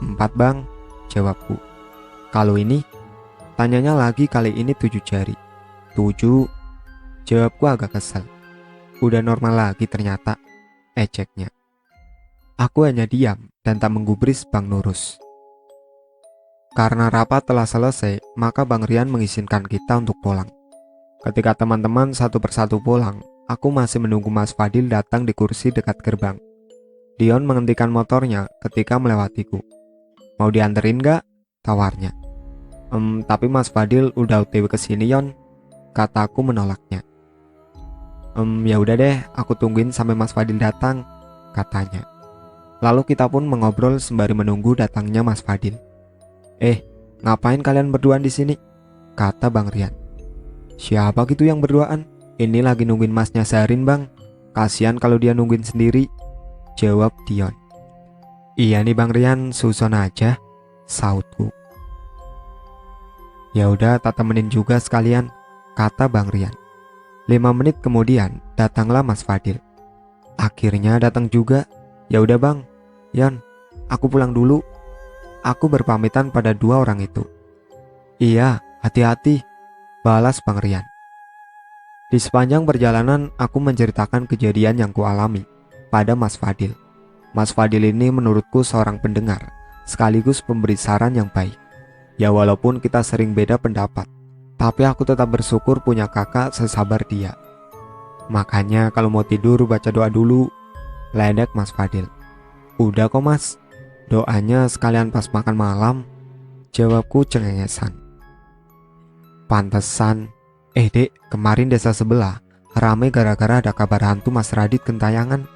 4 bang, jawabku. Kalau ini? Tanyanya lagi kali ini 7 jari. 7, jawabku agak kesal. Udah normal lagi ternyata, ejeknya. Aku hanya diam dan tak menggubris Bang Nurus. Karena rapat telah selesai, maka Bang Rian mengizinkan kita untuk pulang. Ketika teman-teman satu persatu pulang, aku masih menunggu Mas Fadil datang di kursi dekat gerbang. Dion menghentikan motornya ketika melewatiku. Mau dianterin gak? Tawarnya. Tapi Mas Fadil udah OTW kesini Yon, kataku menolaknya. Ya udah deh, aku tungguin sampai Mas Fadil datang, katanya. Lalu kita pun mengobrol sembari menunggu datangnya Mas Fadil. Ngapain kalian berduaan di sini? Kata Bang Rian. Siapa gitu yang berduaan? Ini lagi nungguin masnya Zarin bang. Kasian kalau dia nungguin sendiri, jawab Dion. Iya nih Bang Rian, susun aja, sautku. Ya udah, tak temenin juga sekalian, kata Bang Rian. 5 menit kemudian datanglah Mas Fadil. Akhirnya datang juga. Ya udah bang, Yon, aku pulang dulu. Aku berpamitan pada 2 orang itu. Iya, hati-hati, balas Bang Rian. Di sepanjang perjalanan aku menceritakan kejadian yang kualami pada Mas Fadil. Mas Fadil ini menurutku seorang pendengar, sekaligus pemberi saran yang baik. Ya walaupun kita sering beda pendapat, tapi aku tetap bersyukur punya kakak sesabar dia. Makanya kalau mau tidur baca doa dulu, ledek Mas Fadil. Udah kok mas, doanya sekalian pas makan malam, jawabku cengengesan. Pantesan, dek, kemarin desa sebelah rame gara-gara ada kabar hantu Mas Radit gentayangan,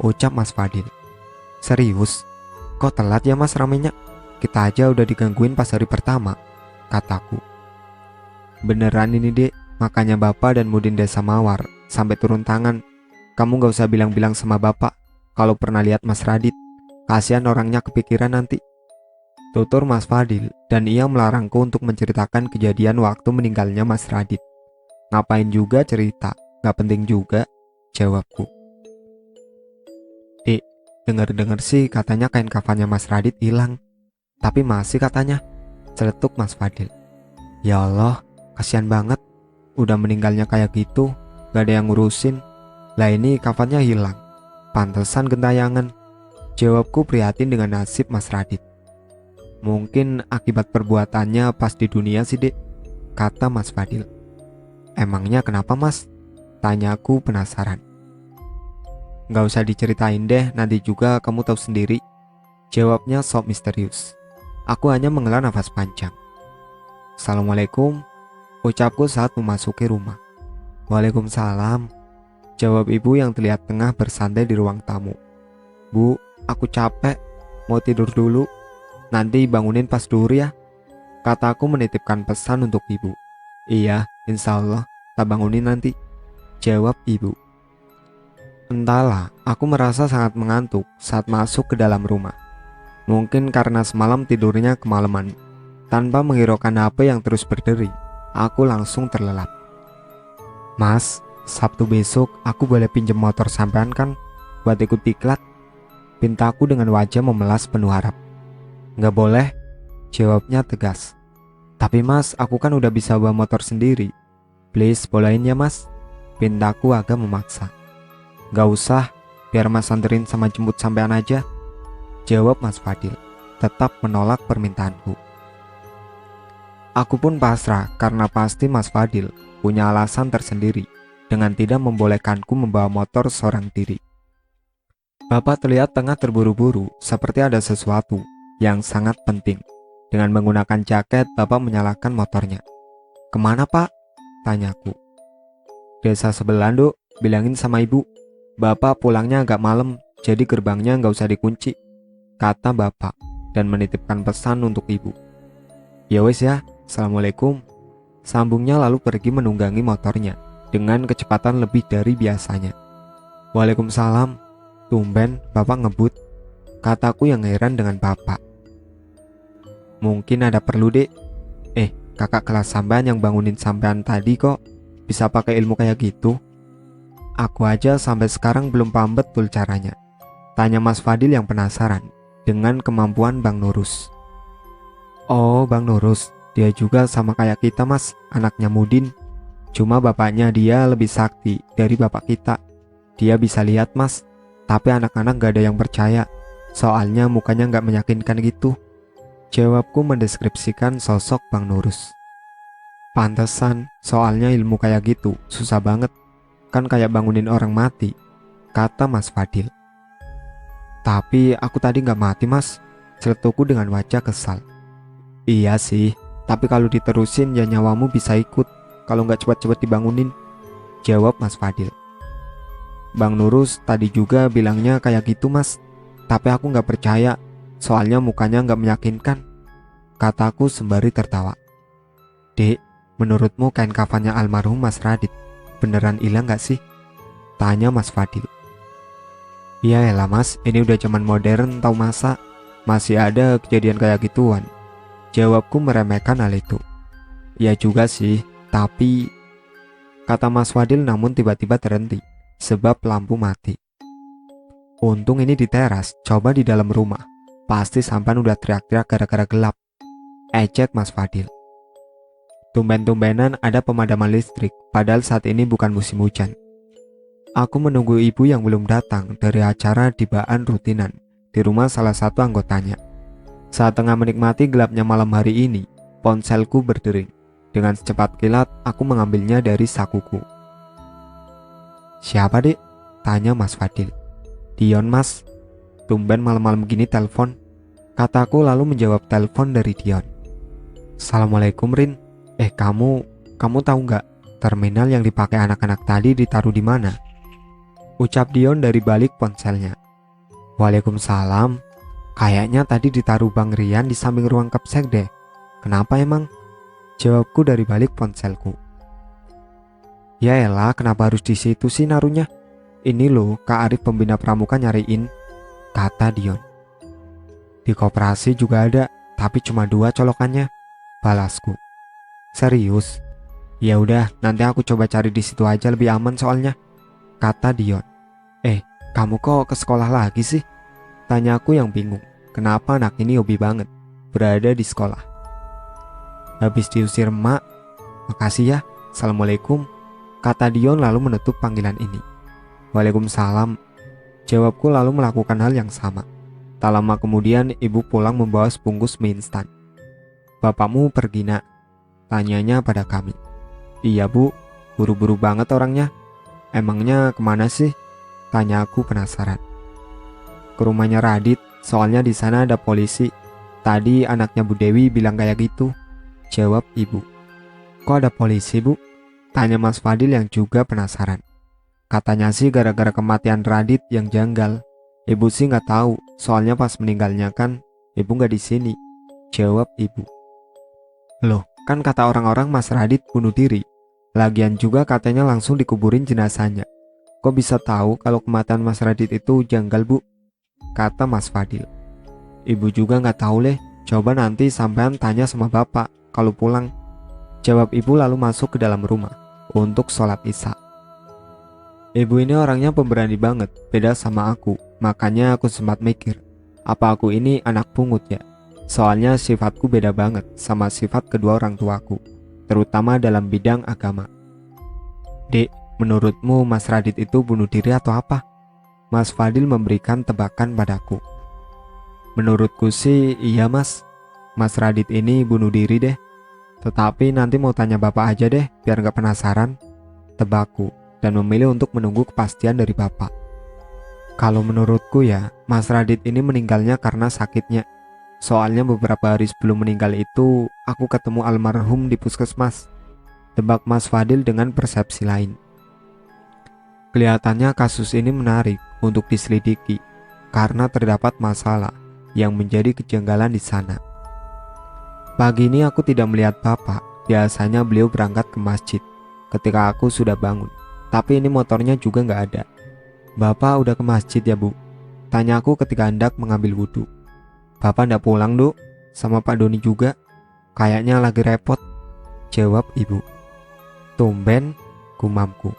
ucap Mas Fadil. Serius? Kok telat ya mas ramenya? Kita aja udah digangguin pas hari pertama, kataku. Beneran ini dek, makanya bapak dan Mudin desa Mawar sampai turun tangan. Kamu gak usah bilang-bilang sama bapak kalau pernah lihat Mas Radit. Kasihan orangnya kepikiran nanti, tutur Mas Fadil, dan ia melarangku untuk menceritakan kejadian waktu meninggalnya Mas Radit. Ngapain juga cerita, gak penting juga, jawabku. Dek, denger-denger sih katanya kain kafannya Mas Radit hilang. Tapi masih katanya, celetuk Mas Fadil. Ya Allah, kasihan banget. Udah meninggalnya kayak gitu, gak ada yang ngurusin. Lah ini kafannya hilang, pantesan gentayangan, jawabku prihatin dengan nasib Mas Radit. Mungkin akibat perbuatannya pas di dunia sih dek, kata Mas Fadil. Emangnya kenapa mas? Tanyaku penasaran. Gak usah diceritain deh, nanti juga kamu tahu sendiri, jawabnya sok misterius. Aku hanya menghela nafas panjang. Assalamualaikum, ucapku saat memasuki rumah. Waalaikumsalam, jawab ibu yang terlihat tengah bersantai di ruang tamu. Bu, aku capek, mau tidur dulu. Nanti bangunin pas duhur ya, kataku menitipkan pesan untuk ibu. Iya, insya Allah, tak bangunin nanti, jawab ibu. Entahlah, aku merasa sangat mengantuk saat masuk ke dalam rumah. Mungkin karena semalam tidurnya kemalaman. Tanpa menghiraukan HP yang terus berderi, aku langsung terlelap. Mas, Sabtu besok aku boleh pinjam motor sampean kan buat ikut diklat? Pintaku dengan wajah memelas penuh harap. Nggak boleh, jawabnya tegas. Tapi mas, aku kan udah bisa bawa motor sendiri. Please, bolehin ya mas, pintaku agak memaksa. Nggak usah, biar mas anterin sama jemput sampean aja, jawab Mas Fadil, tetap menolak permintaanku. Aku pun pasrah karena pasti Mas Fadil punya alasan tersendiri dengan tidak membolehkanku membawa motor seorang diri. Bapak terlihat tengah terburu-buru seperti ada sesuatu yang sangat penting. Dengan menggunakan jaket, bapak menyalakan motornya. Kemana pak? Tanyaku. Desa sebelah Duk, bilangin sama ibu. Bapak pulangnya agak malam, jadi gerbangnya nggak usah dikunci, kata bapak dan menitipkan pesan untuk ibu. Ya wes ya, assalamualaikum. Sambungnya lalu pergi menunggangi motornya dengan kecepatan lebih dari biasanya. Waalaikumsalam. Tumben bapak ngebut, kataku yang heran dengan bapak. Mungkin ada perlu dek. Kakak kelas sampean yang bangunin sampean tadi kok bisa pakai ilmu kayak gitu? Aku aja sampai sekarang belum paham betul caranya, tanya Mas Fadil yang penasaran dengan kemampuan Bang Nurus. Oh, Bang Nurus, dia juga sama kayak kita mas, anaknya Mudin. Cuma bapaknya dia lebih sakti dari bapak kita. Dia bisa lihat mas, tapi anak-anak gak ada yang percaya, soalnya mukanya gak meyakinkan gitu. Jawabku mendeskripsikan sosok Bang Nurus. Pantesan, soalnya ilmu kayak gitu susah banget, kan kayak bangunin orang mati, kata Mas Fadil. Tapi aku tadi gak mati mas, celetukku dengan wajah kesal. Iya sih, tapi kalau diterusin ya nyawamu bisa ikut kalau gak cepat-cepat dibangunin, jawab Mas Fadil. Bang Nurus tadi juga bilangnya kayak gitu mas, tapi aku gak percaya, soalnya mukanya gak meyakinkan, kataku sembari tertawa. Dek, menurutmu kain kafannya almarhum Mas Radit beneran hilang gak sih? Tanya Mas Fadil. Ya elah mas, ini udah zaman modern tau masa masih ada kejadian kayak gituan, jawabku meremehkan hal itu. Ya juga sih, tapi, kata Mas Fadil namun tiba-tiba terhenti sebab lampu mati. Untung ini di teras, coba di dalam rumah pasti sampan udah teriak-teriak gara-gara gelap, ejek Mas Fadil. Tumben-tumbenan ada pemadaman listrik, padahal saat ini bukan musim hujan. Aku menunggu ibu yang belum datang dari acara dibaan rutinan di rumah salah satu anggotanya. Saat tengah menikmati gelapnya malam hari ini, ponselku berdering. Dengan secepat kilat, aku mengambilnya dari sakuku. Siapa dek? Tanya Mas Fadil. Dion mas. Tumben malam-malam gini telepon, kataku lalu menjawab telepon dari Dion. Assalamualaikum Rin. Kamu tahu nggak terminal yang dipakai anak-anak tadi ditaruh di mana? Ucap Dion dari balik ponselnya. Waalaikumsalam. Kayaknya tadi ditaruh Bang Rian di samping ruang kapsek deh. Kenapa emang? Jawabku dari balik ponselku. Ya elah, kenapa harus di situ sih naruhnya? Ini loh, Kak Arif pembina pramuka nyariin, kata Dion. Di koperasi juga ada, tapi cuma 2 colokannya, balasku. Serius? Ya udah, nanti aku coba cari di situ aja lebih aman soalnya, kata Dion. Kamu kok ke sekolah lagi sih? Tanyaku yang bingung, kenapa anak ini hobi banget berada di sekolah. Habis diusir emak. Makasih ya, assalamualaikum, kata Dion lalu menutup panggilan ini. Waalaikumsalam, jawabku lalu melakukan hal yang sama. Tak lama kemudian ibu pulang membawa sebungkus mie instan. Bapakmu pergi nak? Tanyanya pada kami. Iya bu, buru-buru banget orangnya. Emangnya kemana sih? Tanya aku penasaran. Ke rumahnya Radit, soalnya di sana ada polisi. Tadi anaknya Bu Dewi bilang kayak gitu, jawab ibu. Kok ada polisi bu? Tanya Mas Fadil yang juga penasaran. Katanya sih gara-gara kematian Radit yang janggal. Ibu sih nggak tahu, soalnya pas meninggalnya kan ibu nggak di sini, jawab ibu. Loh, kan kata orang-orang Mas Radit bunuh diri. Lagian juga katanya langsung dikuburin jenazahnya. Kok bisa tahu kalau kematian Mas Radit itu janggal bu? Kata Mas Fadil. Ibu juga nggak tahu leh. Coba nanti sampean tanya sama bapak kalau pulang, jawab ibu lalu masuk ke dalam rumah untuk sholat isya. Ibu ini orangnya pemberani banget, beda sama aku. Makanya aku sempat mikir, apa aku ini anak pungut ya? Soalnya sifatku beda banget sama sifat kedua orang tuaku, terutama dalam bidang agama. Dek, menurutmu Mas Radit itu bunuh diri atau apa? Mas Fadil memberikan tebakan padaku. Menurutku sih iya mas, Mas Radit ini bunuh diri deh. Tetapi nanti mau tanya bapak aja deh biar gak penasaran, tebakku dan memilih untuk menunggu kepastian dari bapak. Kalau menurutku ya, Mas Radit ini meninggalnya karena sakitnya. Soalnya beberapa hari sebelum meninggal itu, aku ketemu almarhum di puskesmas. Tebak Mas Fadil dengan persepsi lain. Kelihatannya kasus ini menarik untuk diselidiki karena terdapat masalah yang menjadi kejanggalan di sana. Pagi ini aku tidak melihat Bapak. Biasanya beliau berangkat ke masjid ketika aku sudah bangun. Tapi ini motornya juga nggak ada. Bapak udah ke masjid ya, Bu? Tanya aku ketika hendak mengambil wudhu. Bapak ndak pulang, Duk? Sama Pak Doni juga? Kayaknya lagi repot, jawab ibu. Tumben, gumamku.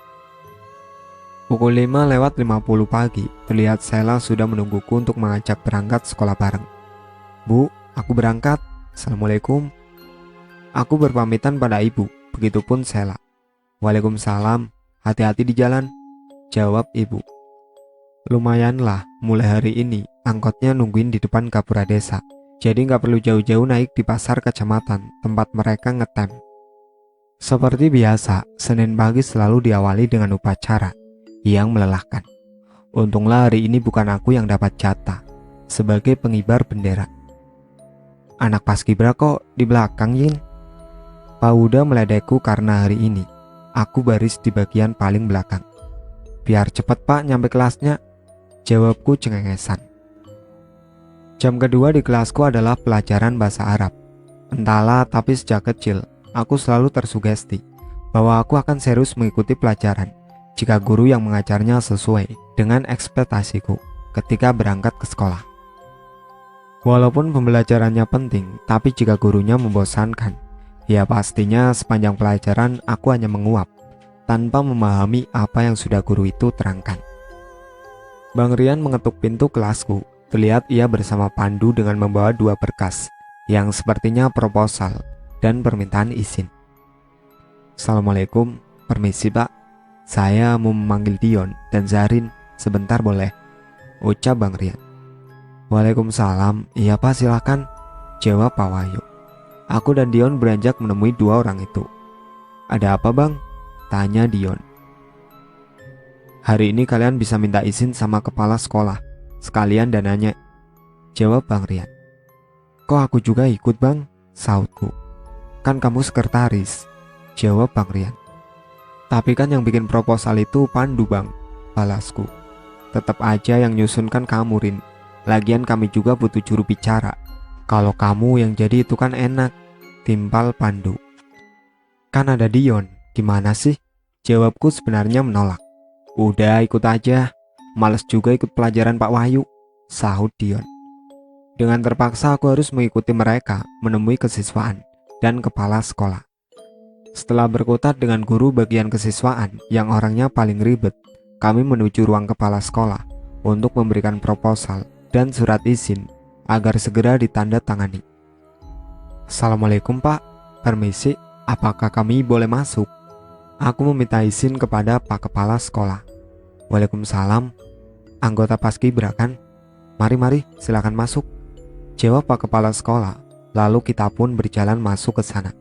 Pukul 5:50 pagi, terlihat Sheila sudah menungguku untuk mengajak berangkat sekolah bareng. Bu, aku berangkat. Assalamualaikum. Aku berpamitan pada ibu, begitupun Sheila. Waalaikumsalam, hati-hati di jalan, jawab ibu. Lumayanlah, mulai hari ini angkotnya nungguin di depan Gapura Desa. Jadi nggak perlu jauh-jauh naik di pasar kecamatan tempat mereka ngetem. Seperti biasa, Senin pagi selalu diawali dengan upacara yang melelahkan. Untunglah hari ini bukan aku yang dapat jatah sebagai pengibar bendera. Anak paskibra kok di belakang, Yin? Pak Huda meledekku karena hari ini aku baris di bagian paling belakang. Biar cepet Pak nyampe kelasnya, jawabku cengengesan. Jam kedua di kelasku adalah pelajaran bahasa Arab. Entahlah, tapi sejak kecil aku selalu tersugesti bahwa aku akan serius mengikuti pelajaran jika guru yang mengajarnya sesuai dengan ekspektasiku ketika berangkat ke sekolah. Walaupun pembelajarannya penting, tapi jika gurunya membosankan, ya pastinya sepanjang pelajaran aku hanya menguap tanpa memahami apa yang sudah guru itu terangkan. Bang Rian mengetuk pintu kelasku. Terlihat ia bersama Pandu dengan membawa 2 berkas yang sepertinya proposal dan permintaan izin. Assalamualaikum, permisi Pak. Saya mau memanggil Dion dan Zarin, sebentar boleh? Ucap Bang Rian. Waalaikumsalam, iya Pak silakan, jawab Pak Wahyu. Aku dan Dion beranjak menemui 2 orang itu. Ada apa Bang? Tanya Dion. Hari ini kalian bisa minta izin sama kepala sekolah, sekalian dananya, jawab Bang Rian. Kok aku juga ikut Bang? Sautku. Kan kamu sekretaris, jawab Bang Rian. Tapi kan yang bikin proposal itu Pandu Bang, balasku. Tetap aja yang nyusun kan kamu Rin. Lagian kami juga butuh juru bicara. Kalau kamu yang jadi itu kan enak, timpal Pandu. Kan ada Dion, gimana sih? Jawabku sebenarnya menolak. Udah ikut aja. Males juga ikut pelajaran Pak Wahyu, sahut Dion. Dengan terpaksa aku harus mengikuti mereka menemui kesiswaan dan kepala sekolah. Setelah berkutat dengan guru bagian kesiswaan yang orangnya paling ribet, kami menuju ruang kepala sekolah untuk memberikan proposal dan surat izin agar segera ditandatangani. Assalamualaikum Pak, permisi, apakah kami boleh masuk? Aku meminta izin kepada Pak Kepala Sekolah. Waalaikumsalam, anggota Paskibra kan? Mari silakan masuk, jawab Pak Kepala Sekolah. Lalu kita pun berjalan masuk ke sana.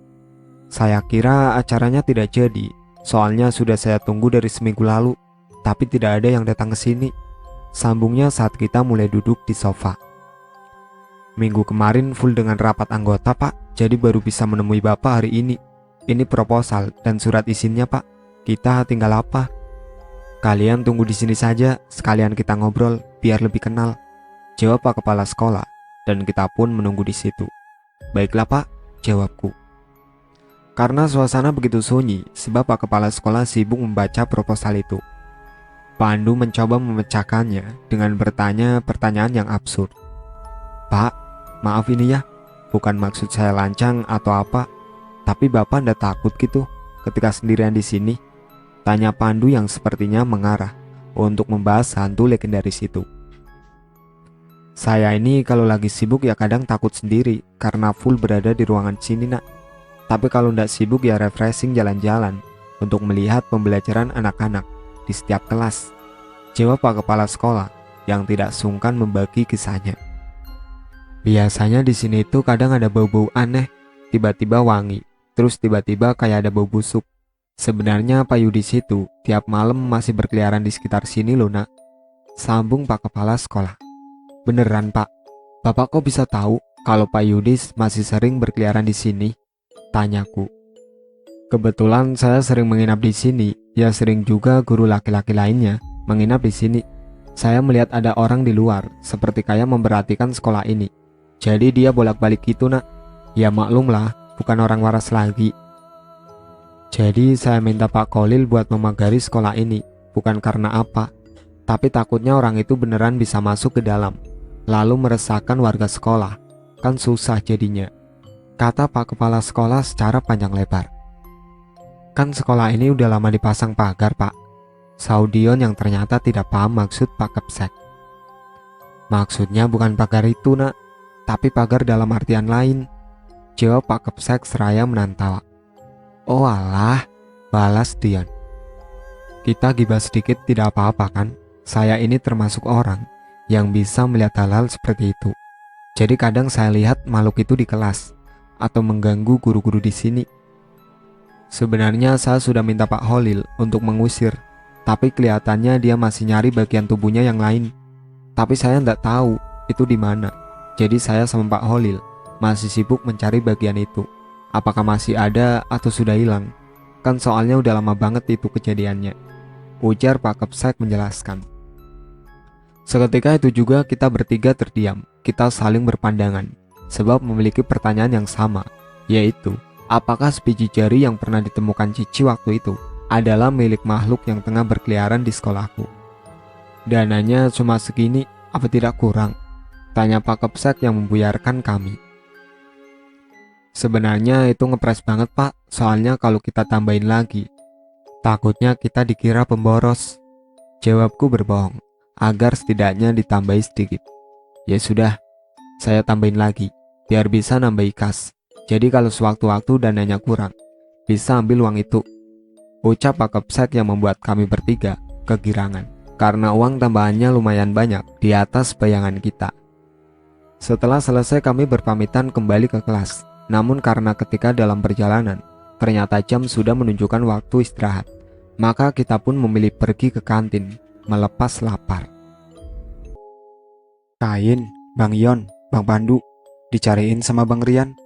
Saya kira acaranya tidak jadi, soalnya sudah saya tunggu dari seminggu lalu, tapi tidak ada yang datang ke sini, sambungnya saat kita mulai duduk di sofa. Minggu kemarin full dengan rapat anggota Pak, jadi baru bisa menemui Bapak hari ini. Ini proposal dan surat izinnya Pak, kita tinggal apa? Kalian tunggu di sini saja, sekalian kita ngobrol biar lebih kenal, jawab Pak Kepala Sekolah, dan kita pun menunggu di situ. Baiklah Pak, jawabku. Karena suasana begitu sunyi, sebab Pak Kepala Sekolah sibuk membaca proposal itu. Pandu mencoba memecahkannya dengan bertanya pertanyaan yang absurd. Pak, maaf ini ya, bukan maksud saya lancang atau apa, tapi Bapak ndak takut gitu ketika sendirian di sini? Tanya Pandu yang sepertinya mengarah untuk membahas hantu legendaris itu. Saya ini kalau lagi sibuk ya kadang takut sendiri karena full berada di ruangan sini nak. Tapi kalau ndak sibuk ya refreshing jalan-jalan untuk melihat pembelajaran anak-anak di setiap kelas, jawab Pak Kepala Sekolah yang tidak sungkan membagi kisahnya. Biasanya di sini tuh kadang ada bau-bau aneh, tiba-tiba wangi, terus tiba-tiba kayak ada bau busuk. Sebenarnya Pak Yu di situ tiap malam masih berkeliaran di sekitar sini loh nak, sambung Pak Kepala Sekolah. Beneran Pak? Bapak kok bisa tahu? Kalau Pak Yudis masih sering berkeliaran di sini? Tanyaku. Kebetulan saya sering menginap di sini, ya sering juga guru laki-laki lainnya menginap di sini. Saya melihat ada orang di luar, seperti kayak memperhatikan sekolah ini. Jadi dia bolak-balik gitu nak. Ya maklumlah, bukan orang waras lagi. Jadi saya minta Pak Kolil buat memagari sekolah ini, bukan karena apa, tapi takutnya orang itu beneran bisa masuk ke dalam, lalu meresahkan warga sekolah. Kan susah jadinya, kata Pak Kepala Sekolah secara panjang lebar. Kan sekolah ini udah lama dipasang pagar Pak, Saudion yang ternyata tidak paham maksud Pak Kepsek. Maksudnya bukan pagar itu nak, tapi pagar dalam artian lain, jawab Pak Kepsek seraya menantawa. Oh alah, balas Dion. Kita gibah sedikit tidak apa-apa kan? Saya ini termasuk orang yang bisa melihat hal-hal seperti itu. Jadi kadang saya lihat makhluk itu di kelas atau mengganggu guru-guru di sini. Sebenarnya saya sudah minta Pak Holil untuk mengusir, tapi kelihatannya dia masih nyari bagian tubuhnya yang lain. Tapi saya tidak tahu itu di mana. Jadi saya sama Pak Holil masih sibuk mencari bagian itu. Apakah masih ada atau sudah hilang? Kan soalnya udah lama banget itu kejadiannya, ujar Pak Kepsek menjelaskan. Seketika itu juga kita bertiga terdiam. Kita saling berpandangan, sebab memiliki pertanyaan yang sama, yaitu apakah sebiji jari yang pernah ditemukan Cici waktu itu adalah milik makhluk yang tengah berkeliaran di sekolahku. Dananya cuma segini, apa tidak kurang? Tanya Pak Kepsek yang membuyarkan kami. Sebenarnya itu ngepres banget Pak, soalnya kalau kita tambahin lagi, takutnya kita dikira pemboros. Jawabku berbohong, agar setidaknya ditambahi sedikit. Ya sudah, saya tambahin lagi, biar bisa nambahi kas. Jadi kalau sewaktu-waktu dananya kurang, bisa ambil uang itu, ucap Pak Kepsek yang membuat kami bertiga kegirangan, karena uang tambahannya lumayan banyak di atas bayangan kita. Setelah selesai kami berpamitan kembali ke kelas. Namun karena ketika dalam perjalanan, ternyata jam sudah menunjukkan waktu istirahat, maka kita pun memilih pergi ke kantin, melepas lapar. Kain, Bang Yon, Bang Pandu, dicariin sama Bang Rian.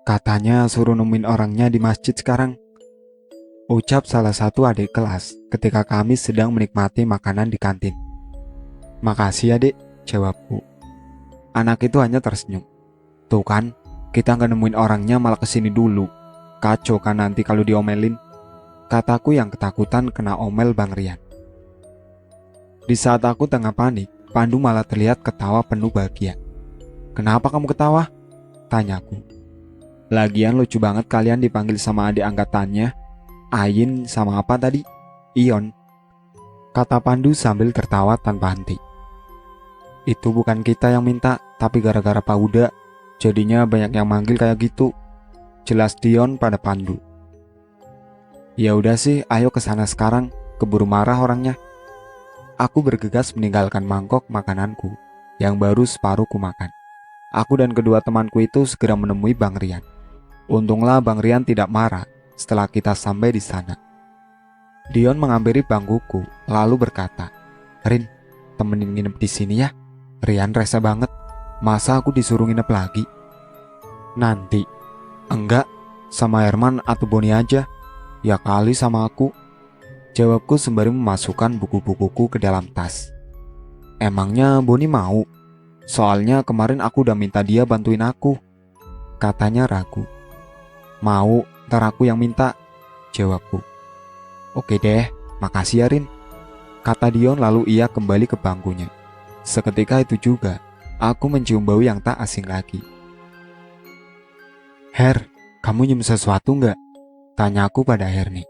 Katanya suruh nemuin orangnya di masjid sekarang, ucap salah satu adik kelas ketika kami sedang menikmati makanan di kantin. Makasih adik, jawabku. Anak itu hanya tersenyum. Tuh kan, kita nggak nemuin orangnya malah kesini dulu. Kacau kan nanti kalau diomelin, kataku yang ketakutan kena omel Bang Rian. Di saat aku tengah panik, Pandu malah terlihat ketawa penuh bahagia. Kenapa kamu ketawa? Tanyaku. Lagian lucu banget kalian dipanggil sama adik angkatannya. Ayin sama apa tadi? Ion, kata Pandu sambil tertawa tanpa henti. Itu bukan kita yang minta, tapi gara-gara Pak Uda, jadinya banyak yang manggil kayak gitu, jelas Dion pada Pandu. Ya udah sih, ayo ke sana sekarang, keburu marah orangnya. Aku bergegas meninggalkan mangkok makananku yang baru separuh ku makan. Aku dan kedua temanku itu segera menemui Bang Rian. Untunglah Bang Rian tidak marah setelah kita sampai di sana. Dion menghampiri bangkuku lalu berkata, "Rin, temenin nginep di sini ya." Rian rese banget. Masa aku disuruh nginep lagi? Nanti. Enggak, sama Herman atau Boni aja. Ya kali sama aku, jawabku sembari memasukkan buku-bukuku ke dalam tas. Emangnya Boni mau? Soalnya kemarin aku udah minta dia bantuin aku, katanya ragu. Mau, ntar aku yang minta, jawabku. Oke deh, makasih ya Rin, kata Dion lalu ia kembali ke bangkunya. Seketika itu juga aku mencium bau yang tak asing lagi. Her, kamu nyium sesuatu nggak? Tanyaku pada Herni.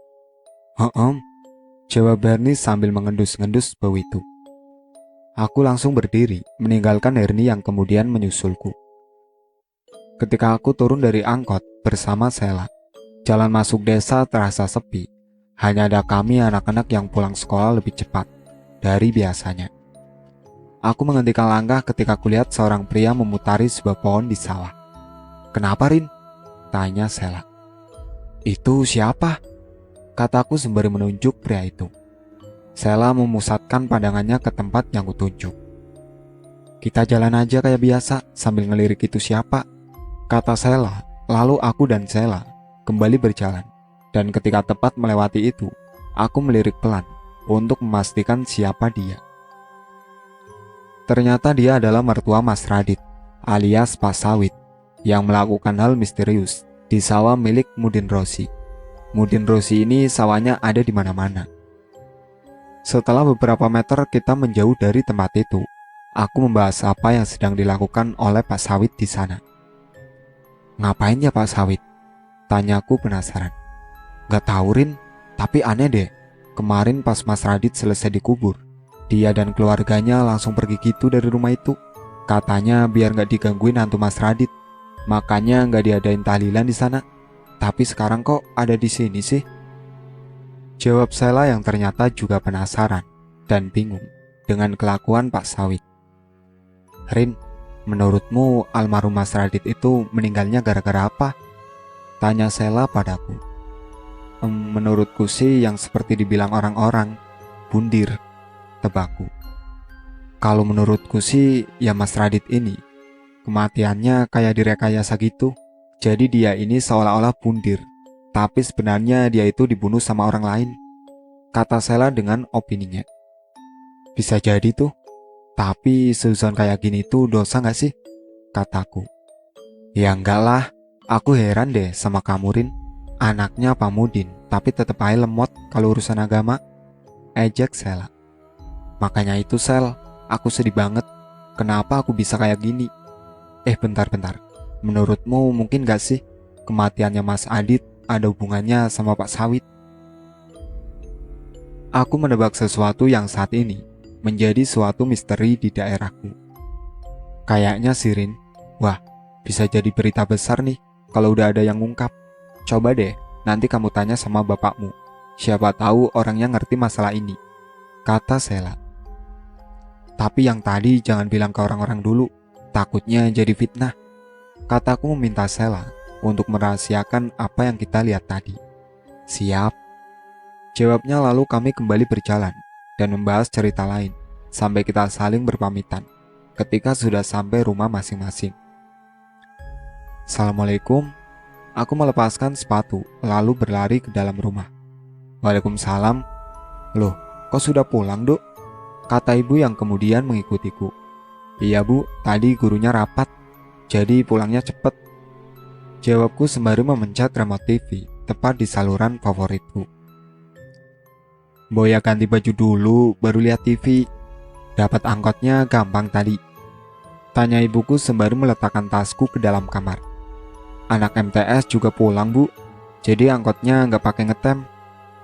Jawab Herni sambil mengendus-ngendus bau itu. Aku langsung berdiri, meninggalkan Herni yang kemudian menyusulku. Ketika aku turun dari angkot bersama Sela, jalan masuk desa terasa sepi. Hanya ada kami anak-anak yang pulang sekolah lebih cepat dari biasanya. Aku menghentikan langkah ketika kulihat seorang pria memutari sebuah pohon di sawah. Kenapa Rin? Tanya Sela. Itu siapa? Kataku sembari menunjuk pria itu. Sela memusatkan pandangannya ke tempat yang kutunjuk. Kita jalan aja kayak biasa sambil ngelirik itu siapa, kata Sela. Lalu aku dan Sela kembali berjalan. Dan ketika tepat melewati itu, aku melirik pelan untuk memastikan siapa dia. Ternyata dia adalah mertua Mas Radit, alias Pak Sawit, yang melakukan hal misterius di sawah milik Mudin Rosi. Mudin Rosi ini sawahnya ada di mana-mana. Setelah beberapa meter kita menjauh dari tempat itu, aku membahas apa yang sedang dilakukan oleh Pak Sawit di sana. Ngapain ya Pak Sawit? Tanyaku penasaran. Gak tahu Rin, tapi aneh deh. Kemarin pas Mas Radit selesai dikubur, dia dan keluarganya langsung pergi gitu dari rumah itu. Katanya biar gak digangguin hantu Mas Radit, makanya gak diadain tahlilan di sana. Tapi sekarang kok ada di sini sih? Jawab Sela yang ternyata juga penasaran dan bingung dengan kelakuan Pak Sawit. Rin, menurutmu almarhum Mas Radit itu meninggalnya gara-gara apa? Tanya Sela padaku. Menurutku sih yang seperti dibilang orang-orang, bundir, tebakku. Kalau menurutku sih ya Mas Radit ini kematiannya kayak direkayasa gitu. Jadi dia ini seolah-olah bundir, tapi sebenarnya dia itu dibunuh sama orang lain, kata Sela dengan opininya. Bisa jadi tuh, tapi suzon kayak gini tuh dosa gak sih? Kataku. Ya enggak lah, aku heran deh sama kamu Rin. Anaknya Pak Mudin, tapi tetep aja lemot kalau urusan agama, ejek Sela. Makanya itu Sel, aku sedih banget. Kenapa aku bisa kayak gini? Bentar. Menurutmu mungkin gak sih kematiannya Mas Adit ada hubungannya sama Pak Sawit? Aku menebak sesuatu yang saat ini menjadi suatu misteri di daerahku. Kayaknya Sirin, wah bisa jadi berita besar nih kalau udah ada yang ngungkap. Coba deh nanti kamu tanya sama bapakmu, siapa tahu orangnya ngerti masalah ini, kata Sela. Tapi yang tadi jangan bilang ke orang-orang dulu, takutnya jadi fitnah. Kataku meminta Sela untuk merahasiakan apa yang kita lihat tadi. Siap, jawabnya. Lalu kami kembali berjalan dan membahas cerita lain sampai kita saling berpamitan ketika sudah sampai rumah masing-masing. Assalamualaikum. Aku melepaskan sepatu lalu berlari ke dalam rumah. Waalaikumsalam. Loh, kok sudah pulang Dok? Kata ibu yang kemudian mengikutiku. Iya Bu, tadi gurunya rapat, jadi pulangnya cepet, jawabku sembari memencet remote TV tepat di saluran favoritku. Boya ganti baju dulu baru lihat TV. Dapat angkotnya gampang tadi, tanya ibuku sembari meletakkan tasku ke dalam kamar. Anak MTS juga pulang Bu, jadi angkotnya nggak pakai ngetem,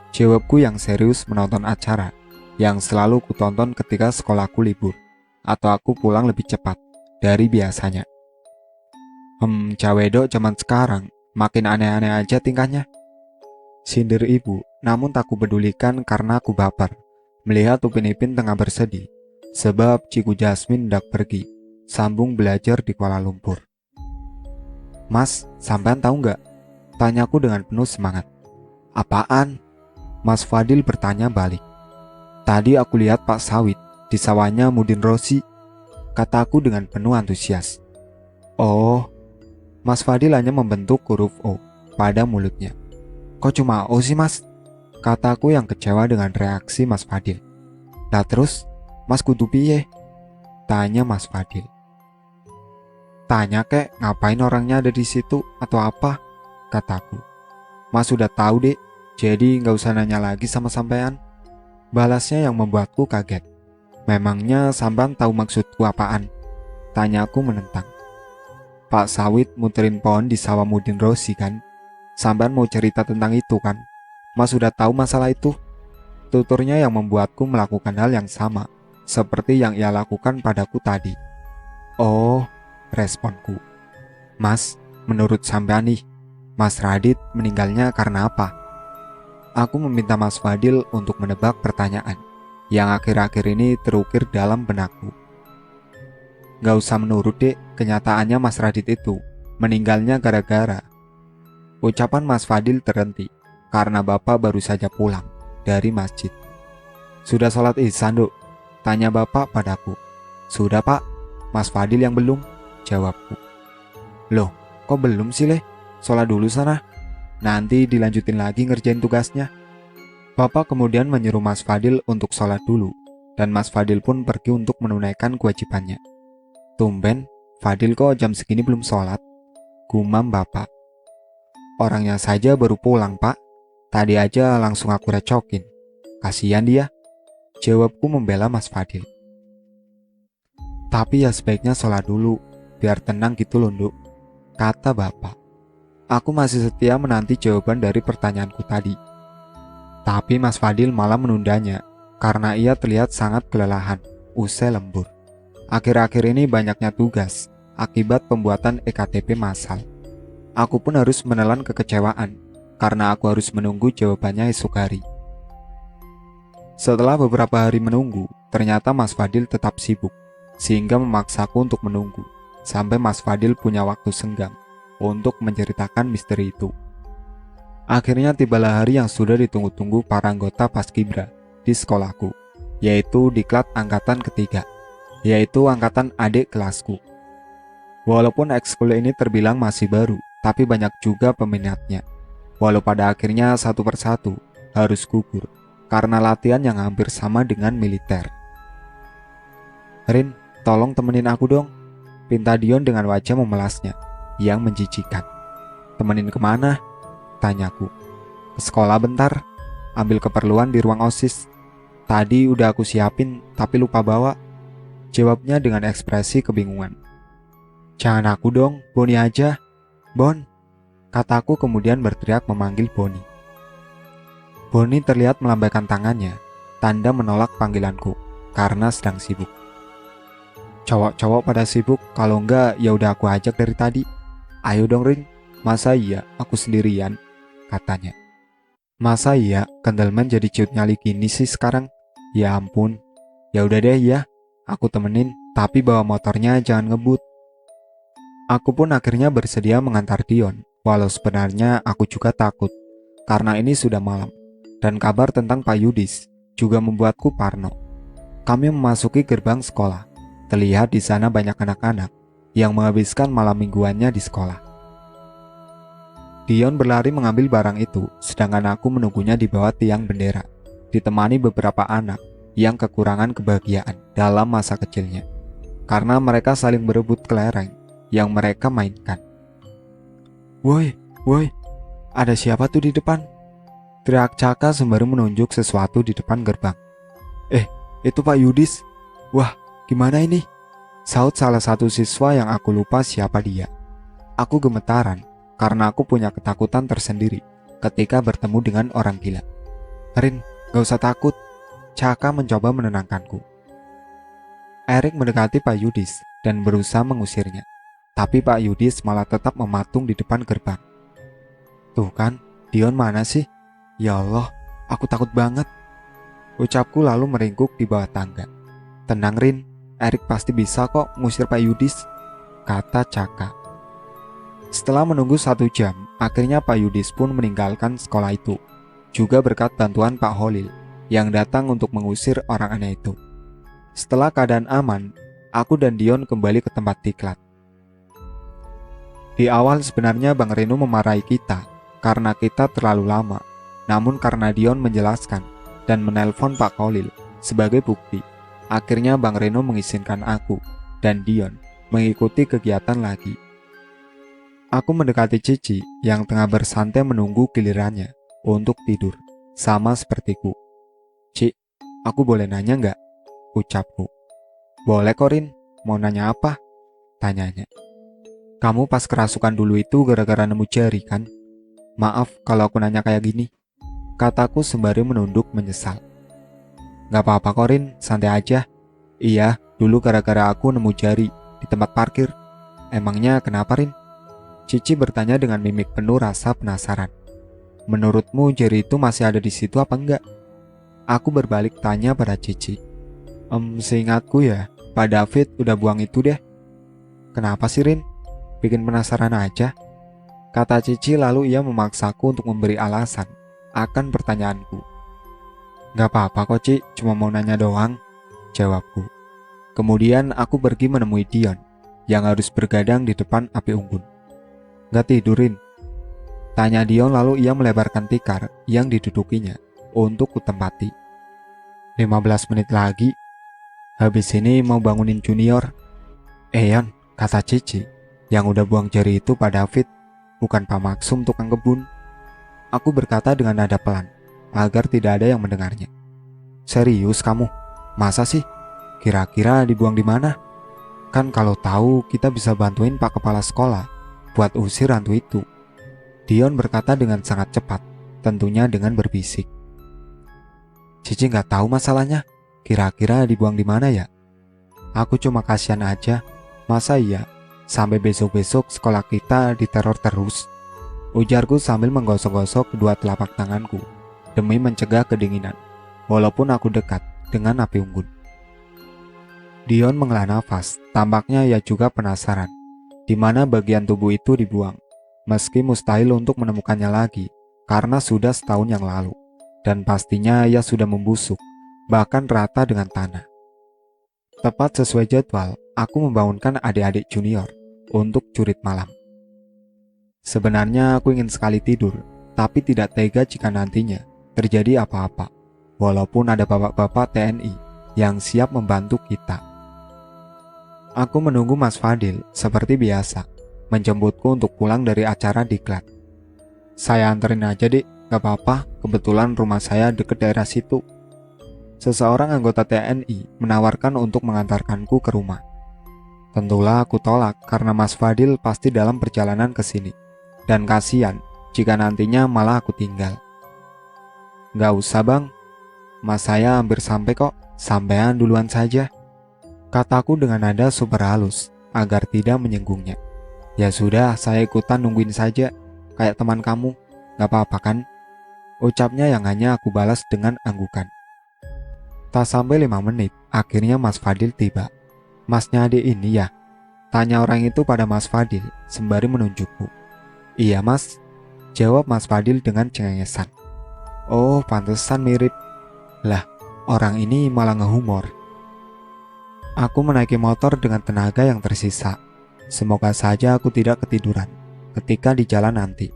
jawabku yang serius menonton acara yang selalu kutonton ketika sekolahku libur atau aku pulang lebih cepat dari biasanya. Cawedok zaman sekarang makin aneh-aneh aja tingkahnya, sindir ibu, namun tak kupedulikan karena aku baper melihat Upin Ipin tengah bersedih sebab Ciku Jasmine hendak pergi sambung belajar di Kuala Lumpur. Mas, sampean tahu nggak? Tanyaku dengan penuh semangat. Apaan? Mas Fadil bertanya balik. Tadi aku lihat Pak Sawit di sawahnya Mudin Rosi, kataku dengan penuh antusias. Oh, Mas Fadil hanya membentuk huruf O pada mulutnya. Kok cuma O sih Mas? Kataku yang kecewa dengan reaksi Mas Fadil. Lah terus, Mas kudu piye? Tanya Mas Fadil. Tanya kek, ngapain orangnya ada di situ atau apa? Kataku. Mas sudah tahu dek, jadi nggak usah nanya lagi sama sampean. Balasnya yang membuatku kaget. Memangnya sampean tahu maksudku apaan? Tanyaku menentang. Pak Sawit muterin pohon di sawah Mudin Rosi kan? Sampean mau cerita tentang itu kan? Mas sudah tahu masalah itu? Tuturnya yang membuatku melakukan hal yang sama seperti yang ia lakukan padaku tadi. Oh, responku. Mas, menurut sampean nih, Mas Radit meninggalnya karena apa? Aku meminta Mas Fadil untuk menebak pertanyaan yang akhir-akhir ini terukir dalam benakku. Gak usah menurut dek, kenyataannya Mas Radit itu meninggalnya gara-gara. Ucapan Mas Fadil terhenti karena bapak baru saja pulang dari masjid. Sudah sholat Isya Dok? Tanya bapak padaku. Sudah Pak, Mas Fadil yang belum, jawabku. Loh, kok belum sih, Le? Sholat dulu sana. Nanti dilanjutin lagi ngerjain tugasnya. Bapak kemudian menyuruh Mas Fadil untuk sholat dulu, dan Mas Fadil pun pergi untuk menunaikan kewajibannya. Tumben, Fadil kok jam segini belum sholat? Gumam Bapak. Orangnya saja baru pulang, Pak. Tadi aja langsung aku recokin. Kasihan dia, jawabku membela Mas Fadil. Tapi ya sebaiknya sholat dulu, biar tenang gitu loh, Nduk, kata Bapak. Aku masih setia menanti jawaban dari pertanyaanku tadi. Tapi Mas Fadil malah menundanya, karena ia terlihat sangat kelelahan usai lembur. Akhir-akhir ini banyaknya tugas, akibat pembuatan EKTP massal. Aku pun harus menelan kekecewaan, karena aku harus menunggu jawabannya esok hari. Setelah beberapa hari menunggu, ternyata Mas Fadil tetap sibuk, sehingga memaksaku untuk menunggu, sampai Mas Fadil punya waktu senggang untuk menceritakan misteri itu. Akhirnya tibalah hari yang sudah ditunggu-tunggu para anggota Paskibra di sekolahku, yaitu diklat angkatan ketiga, yaitu angkatan adik kelasku. Walaupun ekskul ini terbilang masih baru, tapi banyak juga peminatnya. Walau pada akhirnya satu persatu harus gugur, karena latihan yang hampir sama dengan militer. Rin, tolong temenin aku dong, pinta Dion dengan wajah memelasnya yang menjijikan. Temenin kemana? Tanyaku. Ke sekolah bentar, ambil keperluan di ruang OSIS. Tadi udah aku siapin tapi lupa bawa, jawabnya dengan ekspresi kebingungan. Jangan aku dong, Boni aja. Bon, kataku kemudian berteriak memanggil Boni. Boni terlihat melambaikan tangannya, tanda menolak panggilanku karena sedang sibuk. Cowok-cowok pada sibuk, kalau enggak ya udah aku ajak dari tadi. Ayo dong Rin, masa iya aku sendirian, katanya. Masa iya Kendelman jadi ciut nyali gini sih sekarang? Ya ampun. Ya udah deh ya, aku temenin, tapi bawa motornya jangan ngebut. Aku pun akhirnya bersedia mengantar Dion, walau sebenarnya aku juga takut, karena ini sudah malam, dan kabar tentang Pak Yudis juga membuatku parno. Kami memasuki gerbang sekolah. Terlihat di sana banyak anak-anak yang menghabiskan malam mingguannya di sekolah. Dion berlari mengambil barang itu, sedangkan aku menunggunya di bawah tiang bendera, ditemani beberapa anak yang kekurangan kebahagiaan dalam masa kecilnya, karena mereka saling berebut kelereng yang mereka mainkan. Woi, ada siapa tuh di depan? Teriak Caka sembari menunjuk sesuatu di depan gerbang. Itu Pak Yudis. Wah, gimana ini? Saut salah satu siswa yang aku lupa siapa dia. Aku gemetaran karena aku punya ketakutan tersendiri ketika bertemu dengan orang gila. Rin, gak usah takut. Caka mencoba menenangkanku. Erik mendekati Pak Yudis dan berusaha mengusirnya, tapi Pak Yudis malah tetap mematung di depan gerbang. Tuh kan, Dion mana sih? Ya Allah, aku takut banget. Ucapku lalu meringkuk di bawah tangga. Tenang Rin, Erik pasti bisa kok ngusir Pak Yudis, kata Caka. Setelah menunggu 1 jam, akhirnya Pak Yudis pun meninggalkan sekolah itu, juga berkat bantuan Pak Holil yang datang untuk mengusir orang aneh itu. Setelah keadaan aman, aku dan Dion kembali ke tempat diklat. Di awal sebenarnya Bang Reno memarahi kita karena kita terlalu lama, namun karena Dion menjelaskan dan menelpon Pak Holil sebagai bukti, akhirnya Bang Reno mengizinkan aku dan Dion mengikuti kegiatan lagi. Aku mendekati Cici yang tengah bersantai menunggu gilirannya untuk tidur, sama sepertiku. Cik, aku boleh nanya nggak? Ucapku. Boleh Korin, mau nanya apa? Tanyanya. Kamu pas kerasukan dulu itu gara-gara nemu jari kan? Maaf kalau aku nanya kayak gini, kataku sembari menunduk menyesal. Gak apa-apa Korin, santai aja. Iya, dulu gara-gara aku nemu jari di tempat parkir. Emangnya kenapa Rin? Cici bertanya dengan mimik penuh rasa penasaran. Menurutmu jari itu masih ada di situ apa enggak? Aku berbalik tanya pada Cici. Seingatku ya, Pak David udah buang itu deh. Kenapa sih Rin? Bikin penasaran aja, kata Cici lalu ia memaksaku untuk memberi alasan akan pertanyaanku. Gak apa-apa kok Ci, cuma mau nanya doang, jawabku. Kemudian aku pergi menemui Dion yang harus bergadang di depan api unggun. "Gak tidurin?" tanya Dion, lalu ia melebarkan tikar yang didudukinya untuk kutempati. "15 menit lagi, habis ini mau bangunin Junior." "Eyon," kata Cici, yang udah buang jari itu Pak David, bukan Pak Maksum tukang kebun. Aku berkata dengan nada pelan, agar tidak ada yang mendengarnya. "Serius kamu? Masa sih? Kira-kira dibuang di mana? Kan kalau tahu kita bisa bantuin Pak Kepala Sekolah buat usir hantu itu." Dion berkata dengan sangat cepat, tentunya dengan berbisik. "Cici nggak tahu masalahnya. Kira-kira dibuang di mana ya? Aku cuma kasihan aja. Masa iya sampai besok-besok sekolah kita diteror terus?" ujarku sambil menggosok-gosok kedua telapak tanganku demi mencegah kedinginan, walaupun aku dekat dengan api unggun. Dion menghela nafas, tampaknya ia juga penasaran di mana bagian tubuh itu dibuang, meski mustahil untuk menemukannya lagi karena sudah setahun yang lalu, dan pastinya ia sudah membusuk, bahkan rata dengan tanah. Tepat sesuai jadwal, aku membangunkan adik-adik Junior untuk curit malam. Sebenarnya aku ingin sekali tidur, tapi tidak tega jika nantinya terjadi apa-apa, walaupun ada bapak-bapak TNI yang siap membantu kita. Aku menunggu Mas Fadil seperti biasa, menjemputku untuk pulang dari acara diklat. "Saya anterin aja dek, gak apa-apa, kebetulan rumah saya deket daerah situ." Seseorang anggota TNI menawarkan untuk mengantarkanku ke rumah. Tentulah aku tolak karena Mas Fadil pasti dalam perjalanan ke sini. Dan kasihan jika nantinya malah aku tinggal. "Gak usah bang, mas saya hampir sampai kok, sampean duluan saja," kataku dengan nada super halus agar tidak menyinggungnya. "Ya sudah, saya ikutan nungguin saja, kayak teman kamu, gak apa-apa kan?" ucapnya yang hanya aku balas dengan anggukan. Tak sampai 5 menit, akhirnya Mas Fadil tiba. "Masnya adik ini ya?" tanya orang itu pada Mas Fadil sembari menunjukku. "Iya mas," jawab Mas Fadil dengan cengengesan. "Oh pantesan mirip. Lah, orang ini malah ngehumor." Aku menaiki motor dengan tenaga yang tersisa. Semoga saja aku tidak ketiduran ketika di jalan nanti.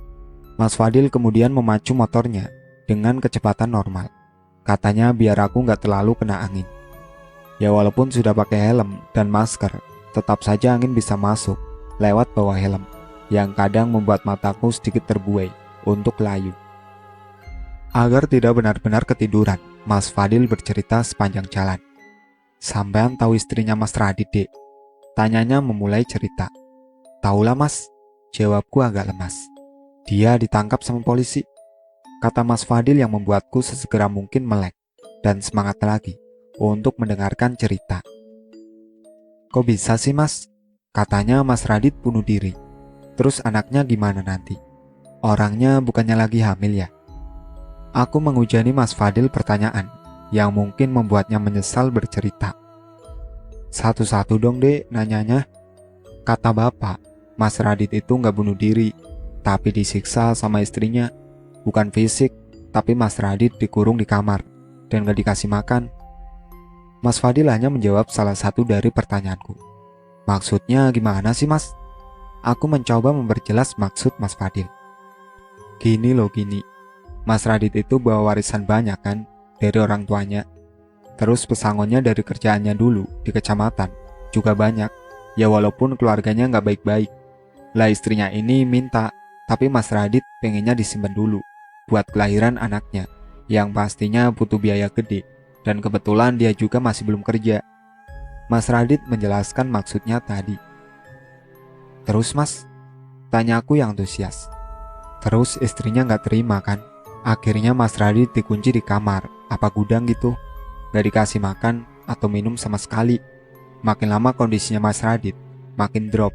Mas Fadil kemudian memacu motornya dengan kecepatan normal. Katanya biar aku nggak terlalu kena angin. Ya walaupun sudah pakai helm dan masker, tetap saja angin bisa masuk lewat bawah helm, yang kadang membuat mataku sedikit terbuai untuk layu. Agar tidak benar-benar ketiduran, Mas Fadil bercerita sepanjang jalan. "Sampean tahu istrinya Mas Radit dek?" tanyanya memulai cerita. "Taulah mas," jawabku agak lemas. "Dia ditangkap sama polisi," kata Mas Fadil yang membuatku sesegera mungkin melek dan semangat lagi untuk mendengarkan cerita. "Kok bisa sih mas? Katanya Mas Radit bunuh diri. Terus anaknya gimana nanti? Orangnya bukannya lagi hamil ya?" Aku menghujani Mas Fadil pertanyaan yang mungkin membuatnya menyesal bercerita. "Satu-satu dong dek nanyanya," kata bapak. "Mas Radit itu gak bunuh diri, tapi disiksa sama istrinya. Bukan fisik, tapi Mas Radit dikurung di kamar dan gak dikasih makan." Mas Fadil hanya menjawab salah satu dari pertanyaanku. "Maksudnya gimana sih mas?" Aku mencoba memperjelas maksud Mas Fadil. "Gini loh gini, Mas Radit itu bawa warisan banyak kan dari orang tuanya. Terus pesangonnya dari kerjaannya dulu di kecamatan juga banyak. Ya walaupun keluarganya nggak baik-baik. Lah istrinya ini minta, tapi Mas Radit pengennya disimpan dulu buat kelahiran anaknya, yang pastinya butuh biaya gede. Dan kebetulan dia juga masih belum kerja." Mas Radit menjelaskan maksudnya tadi. "Terus mas?" tanyaku yang antusias. "Terus istrinya nggak terima kan. Akhirnya Mas Radit dikunci di kamar, apa gudang gitu. Gak dikasih makan atau minum sama sekali. Makin lama kondisinya Mas Radit makin drop.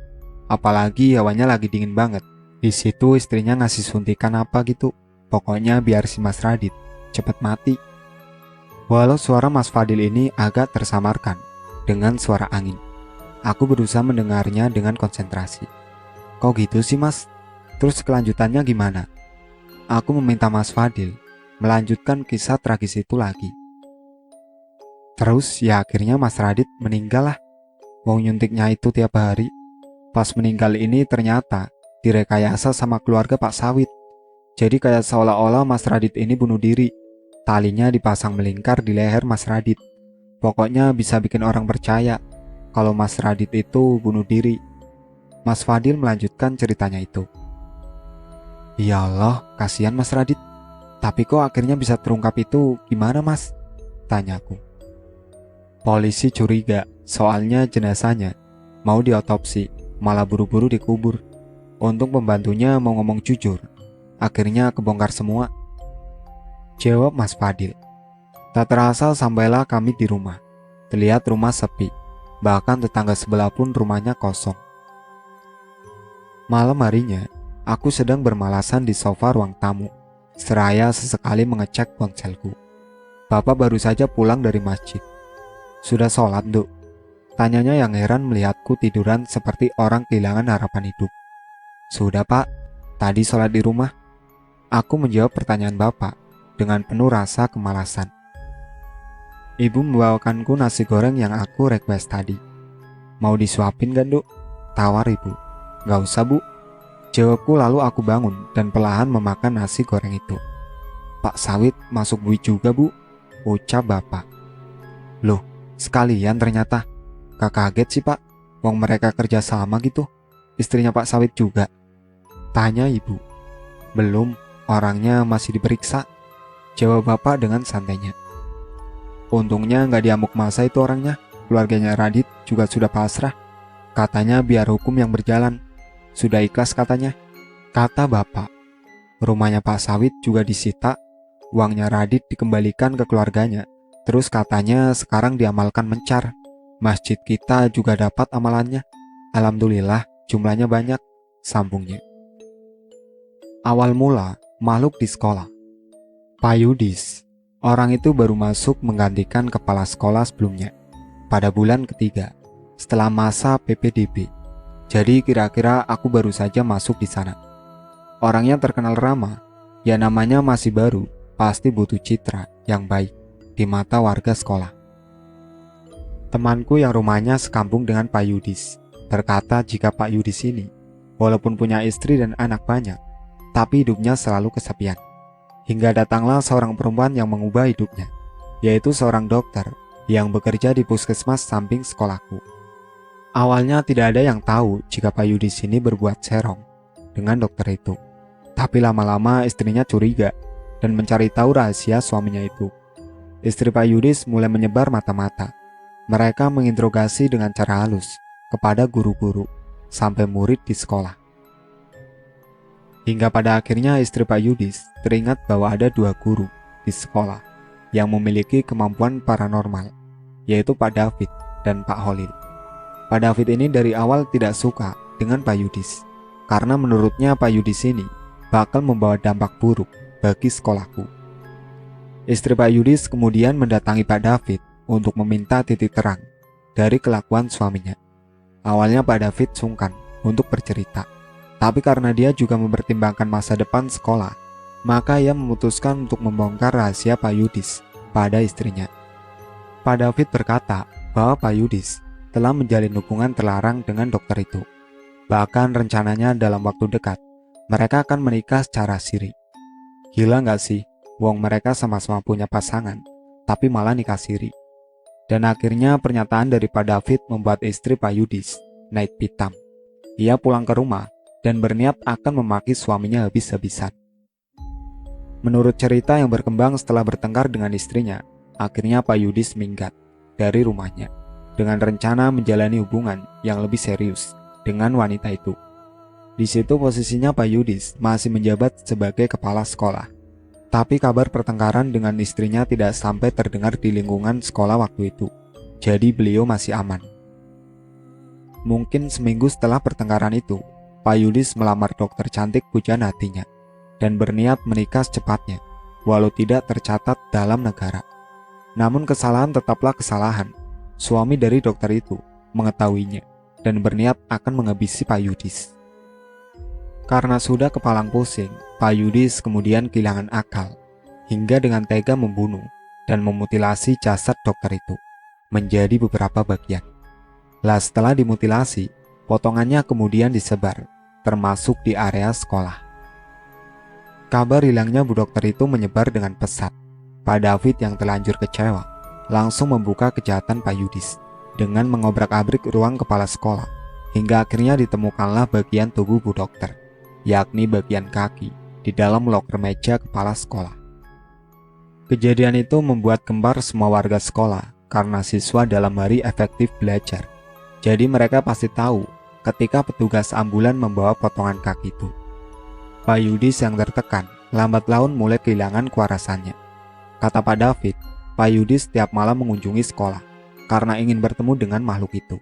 Apalagi hawanya lagi dingin banget. Di situ istrinya ngasih suntikan apa gitu. Pokoknya biar si Mas Radit cepet mati." Walau suara Mas Fadil ini agak tersamarkan dengan suara angin, aku berusaha mendengarnya dengan konsentrasi. "Kok gitu sih mas? Terus kelanjutannya gimana?" Aku meminta Mas Fadil melanjutkan kisah tragis itu lagi. Terus ya akhirnya Mas Radit meninggal lah. Wong nyuntiknya itu tiap hari. Pas meninggal ini ternyata direkayasa sama keluarga Pak Sawit. Jadi kayak seolah-olah Mas Radit ini bunuh diri. Talinya dipasang melingkar di leher Mas Radit. Pokoknya bisa bikin orang percaya kalau Mas Radit itu bunuh diri. Mas Fadil melanjutkan ceritanya itu. Ya Allah, kasihan Mas Radit. Tapi kok akhirnya bisa terungkap itu gimana Mas? Tanyaku. Polisi curiga soalnya jenazahnya mau diotopsi, malah buru-buru dikubur. Untung pembantunya mau ngomong jujur. Akhirnya kebongkar semua. Jawab Mas Fadil. Tak terasa sampailah kami di rumah. Terlihat rumah sepi. Bahkan tetangga sebelah pun rumahnya kosong. Malam harinya, aku sedang bermalasan di sofa ruang tamu. Seraya sesekali mengecek ponselku. Bapak baru saja pulang dari masjid. Sudah sholat, Duk? Tanyanya yang heran melihatku tiduran seperti orang kehilangan harapan hidup. Sudah, Pak. Tadi sholat di rumah. Aku menjawab pertanyaan Bapak dengan penuh rasa kemalasan. Ibu membawakanku nasi goreng yang aku request tadi. Mau disuapin kan, Duk? Tawar Ibu. Gak usah, Bu. Jawabku lalu aku bangun dan perlahan memakan nasi goreng itu. Pak Sawit masuk bui juga, Bu. Ucap Bapak. Loh, sekalian ternyata. Gak kaget sih, Pak. Wong mereka kerja sama gitu. Istrinya Pak Sawit juga. Tanya Ibu. Belum, orangnya masih diperiksa. Jawab Bapak dengan santainya. Untungnya gak diamuk masa itu orangnya. Keluarganya Radit juga sudah pasrah. Katanya biar hukum yang berjalan. Sudah ikhlas katanya. Kata Bapak. Rumahnya Pak Sawit juga disita. Uangnya Radit dikembalikan ke keluarganya. Terus katanya sekarang diamalkan mencar. Masjid kita juga dapat amalannya. Alhamdulillah jumlahnya banyak, sambungnya. Awal mula makhluk di sekolah. Pak Yudis, orang itu baru masuk menggantikan kepala sekolah sebelumnya pada bulan ketiga setelah masa PPDB. Jadi kira-kira aku baru saja masuk di sana. Orangnya terkenal ramah, ya namanya masih baru, pasti butuh citra yang baik di mata warga sekolah. Temanku yang rumahnya sekampung dengan Pak Yudis berkata jika Pak Yudis ini walaupun punya istri dan anak banyak, tapi hidupnya selalu kesepian. Hingga datanglah seorang perempuan yang mengubah hidupnya, yaitu seorang dokter yang bekerja di puskesmas samping sekolahku. Awalnya tidak ada yang tahu jika Pak Yudis ini berbuat serong dengan dokter itu. Tapi lama-lama istrinya curiga dan mencari tahu rahasia suaminya itu. Istri Pak Yudis mulai menyebar mata-mata. Mereka menginterogasi dengan cara halus kepada guru-guru sampai murid di sekolah. Hingga pada akhirnya istri Pak Yudis teringat bahwa ada 2 guru di sekolah yang memiliki kemampuan paranormal, yaitu Pak David dan Pak Holil. Pak David ini dari awal tidak suka dengan Pak Yudis, karena menurutnya Pak Yudis ini bakal membawa dampak buruk bagi sekolahku. Istri Pak Yudis kemudian mendatangi Pak David untuk meminta titik terang dari kelakuan suaminya. Awalnya Pak David sungkan untuk bercerita, tapi karena dia juga mempertimbangkan masa depan sekolah, maka ia memutuskan untuk membongkar rahasia Pak Yudis pada istrinya. Pak David berkata bahwa Pak Yudis telah menjalin hubungan terlarang dengan dokter itu. Bahkan rencananya dalam waktu dekat, mereka akan menikah secara siri. Gila gak sih? Wong mereka sama-sama punya pasangan, tapi malah nikah siri. Dan akhirnya pernyataan dari Pak David membuat istri Pak Yudis naik pitam. Ia pulang ke rumah dan berniat akan memaki suaminya habis-habisan. Menurut cerita yang berkembang setelah bertengkar dengan istrinya, akhirnya Pak Yudis minggat dari rumahnya dengan rencana menjalani hubungan yang lebih serius dengan wanita itu. Di situ posisinya Pak Yudis masih menjabat sebagai kepala sekolah. Tapi kabar pertengkaran dengan istrinya tidak sampai terdengar di lingkungan sekolah waktu itu. Jadi beliau masih aman. Mungkin seminggu setelah pertengkaran itu, Pak Yudis melamar dokter cantik pujaan hatinya dan berniat menikah secepatnya, walau tidak tercatat dalam negara. Namun kesalahan tetaplah kesalahan. Suami dari dokter itu mengetahuinya dan berniat akan menghabisi Pak Yudis. Karena sudah kepalang pusing, Pak Yudis kemudian kehilangan akal hingga dengan tega membunuh dan memutilasi jasad dokter itu. menjadi beberapa bagian. Lah setelah dimutilasi, potongannya kemudian disebar, termasuk di area sekolah. Kabar hilangnya Bu Dokter itu menyebar dengan pesat. Pak David yang terlanjur kecewa, langsung membuka kejahatan Pak Yudis dengan mengobrak-abrik ruang kepala sekolah, hingga akhirnya ditemukanlah bagian tubuh Bu Dokter, yakni bagian kaki, di dalam loker meja kepala sekolah. Kejadian itu membuat gempar semua warga sekolah karena siswa dalam hari efektif belajar. Jadi mereka pasti tahu ketika petugas ambulan membawa potongan kaki itu. Pak Yudis yang tertekan, lambat laun mulai kehilangan kewarasannya. Kata Pak David, Pak Yudis setiap malam mengunjungi sekolah karena ingin bertemu dengan makhluk itu.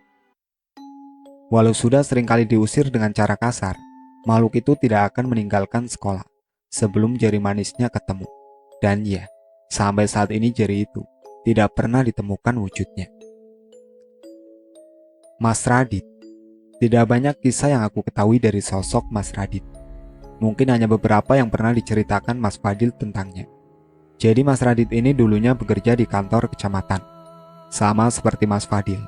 Walau sudah seringkali diusir dengan cara kasar, makhluk itu tidak akan meninggalkan sekolah sebelum jari manisnya ketemu. Dan ya, sampai saat ini jari itu tidak pernah ditemukan wujudnya. Mas Radit. Tidak banyak kisah yang aku ketahui dari sosok Mas Radit. Mungkin hanya beberapa yang pernah diceritakan Mas Fadil tentangnya. Jadi Mas Radit ini dulunya bekerja di kantor kecamatan, sama seperti Mas Fadil.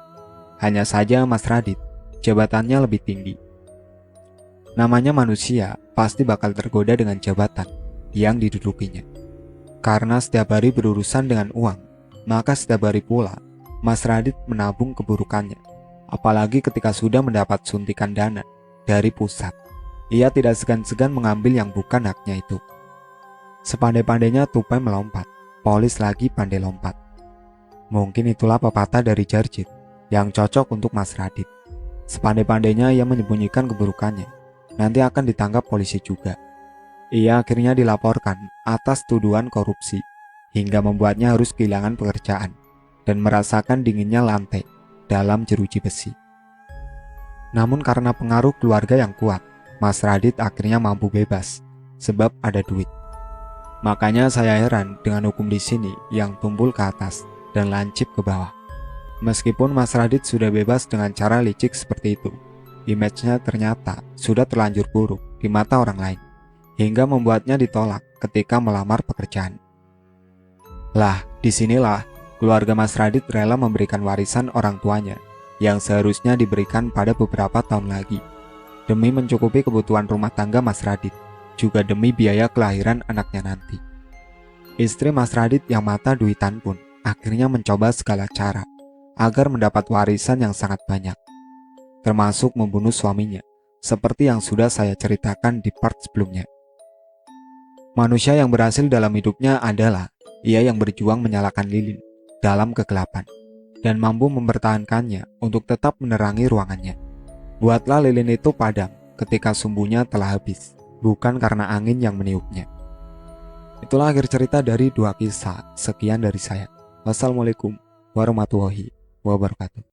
Hanya saja Mas Radit jabatannya lebih tinggi. Namanya manusia pasti bakal tergoda dengan jabatan yang didudukinya. Karena setiap hari berurusan dengan uang, maka setiap hari pula Mas Radit menabung keburukannya. Apalagi ketika sudah mendapat suntikan dana dari pusat, ia tidak segan-segan mengambil yang bukan haknya itu. Sepandai-pandainya tupai melompat, polis lagi pandai lompat. Mungkin itulah pepatah dari Jarjit yang cocok untuk Mas Radit. Sepandai-pandainya ia menyembunyikan keburukannya, nanti akan ditangkap polisi juga. Ia akhirnya dilaporkan atas tuduhan korupsi, hingga membuatnya harus kehilangan pekerjaan dan merasakan dinginnya lantai dalam jeruji besi. Namun karena pengaruh keluarga yang kuat, Mas Radit akhirnya mampu bebas, sebab ada duit. Makanya saya heran dengan hukum di sini yang tumpul ke atas dan lancip ke bawah. Meskipun Mas Radit sudah bebas dengan cara licik seperti itu, image-nya ternyata sudah terlanjur buruk di mata orang lain, hingga membuatnya ditolak ketika melamar pekerjaan. Lah, disinilah keluarga Mas Radit rela memberikan warisan orang tuanya yang seharusnya diberikan pada beberapa tahun lagi, demi mencukupi kebutuhan rumah tangga Mas Radit, juga demi biaya kelahiran anaknya nanti. Istri Mas Radit yang mata duitan pun akhirnya mencoba segala cara agar mendapat warisan yang sangat banyak, termasuk membunuh suaminya, seperti yang sudah saya ceritakan di part sebelumnya. Manusia yang berhasil dalam hidupnya adalah ia yang berjuang menyalakan lilin dalam kegelapan dan mampu mempertahankannya untuk tetap menerangi ruangannya. Buatlah lilin itu padam ketika sumbunya telah habis, bukan karena angin yang meniupnya. Itulah akhir cerita dari 2 kisah. Sekian dari saya. Wassalamualaikum warahmatullahi wabarakatuh.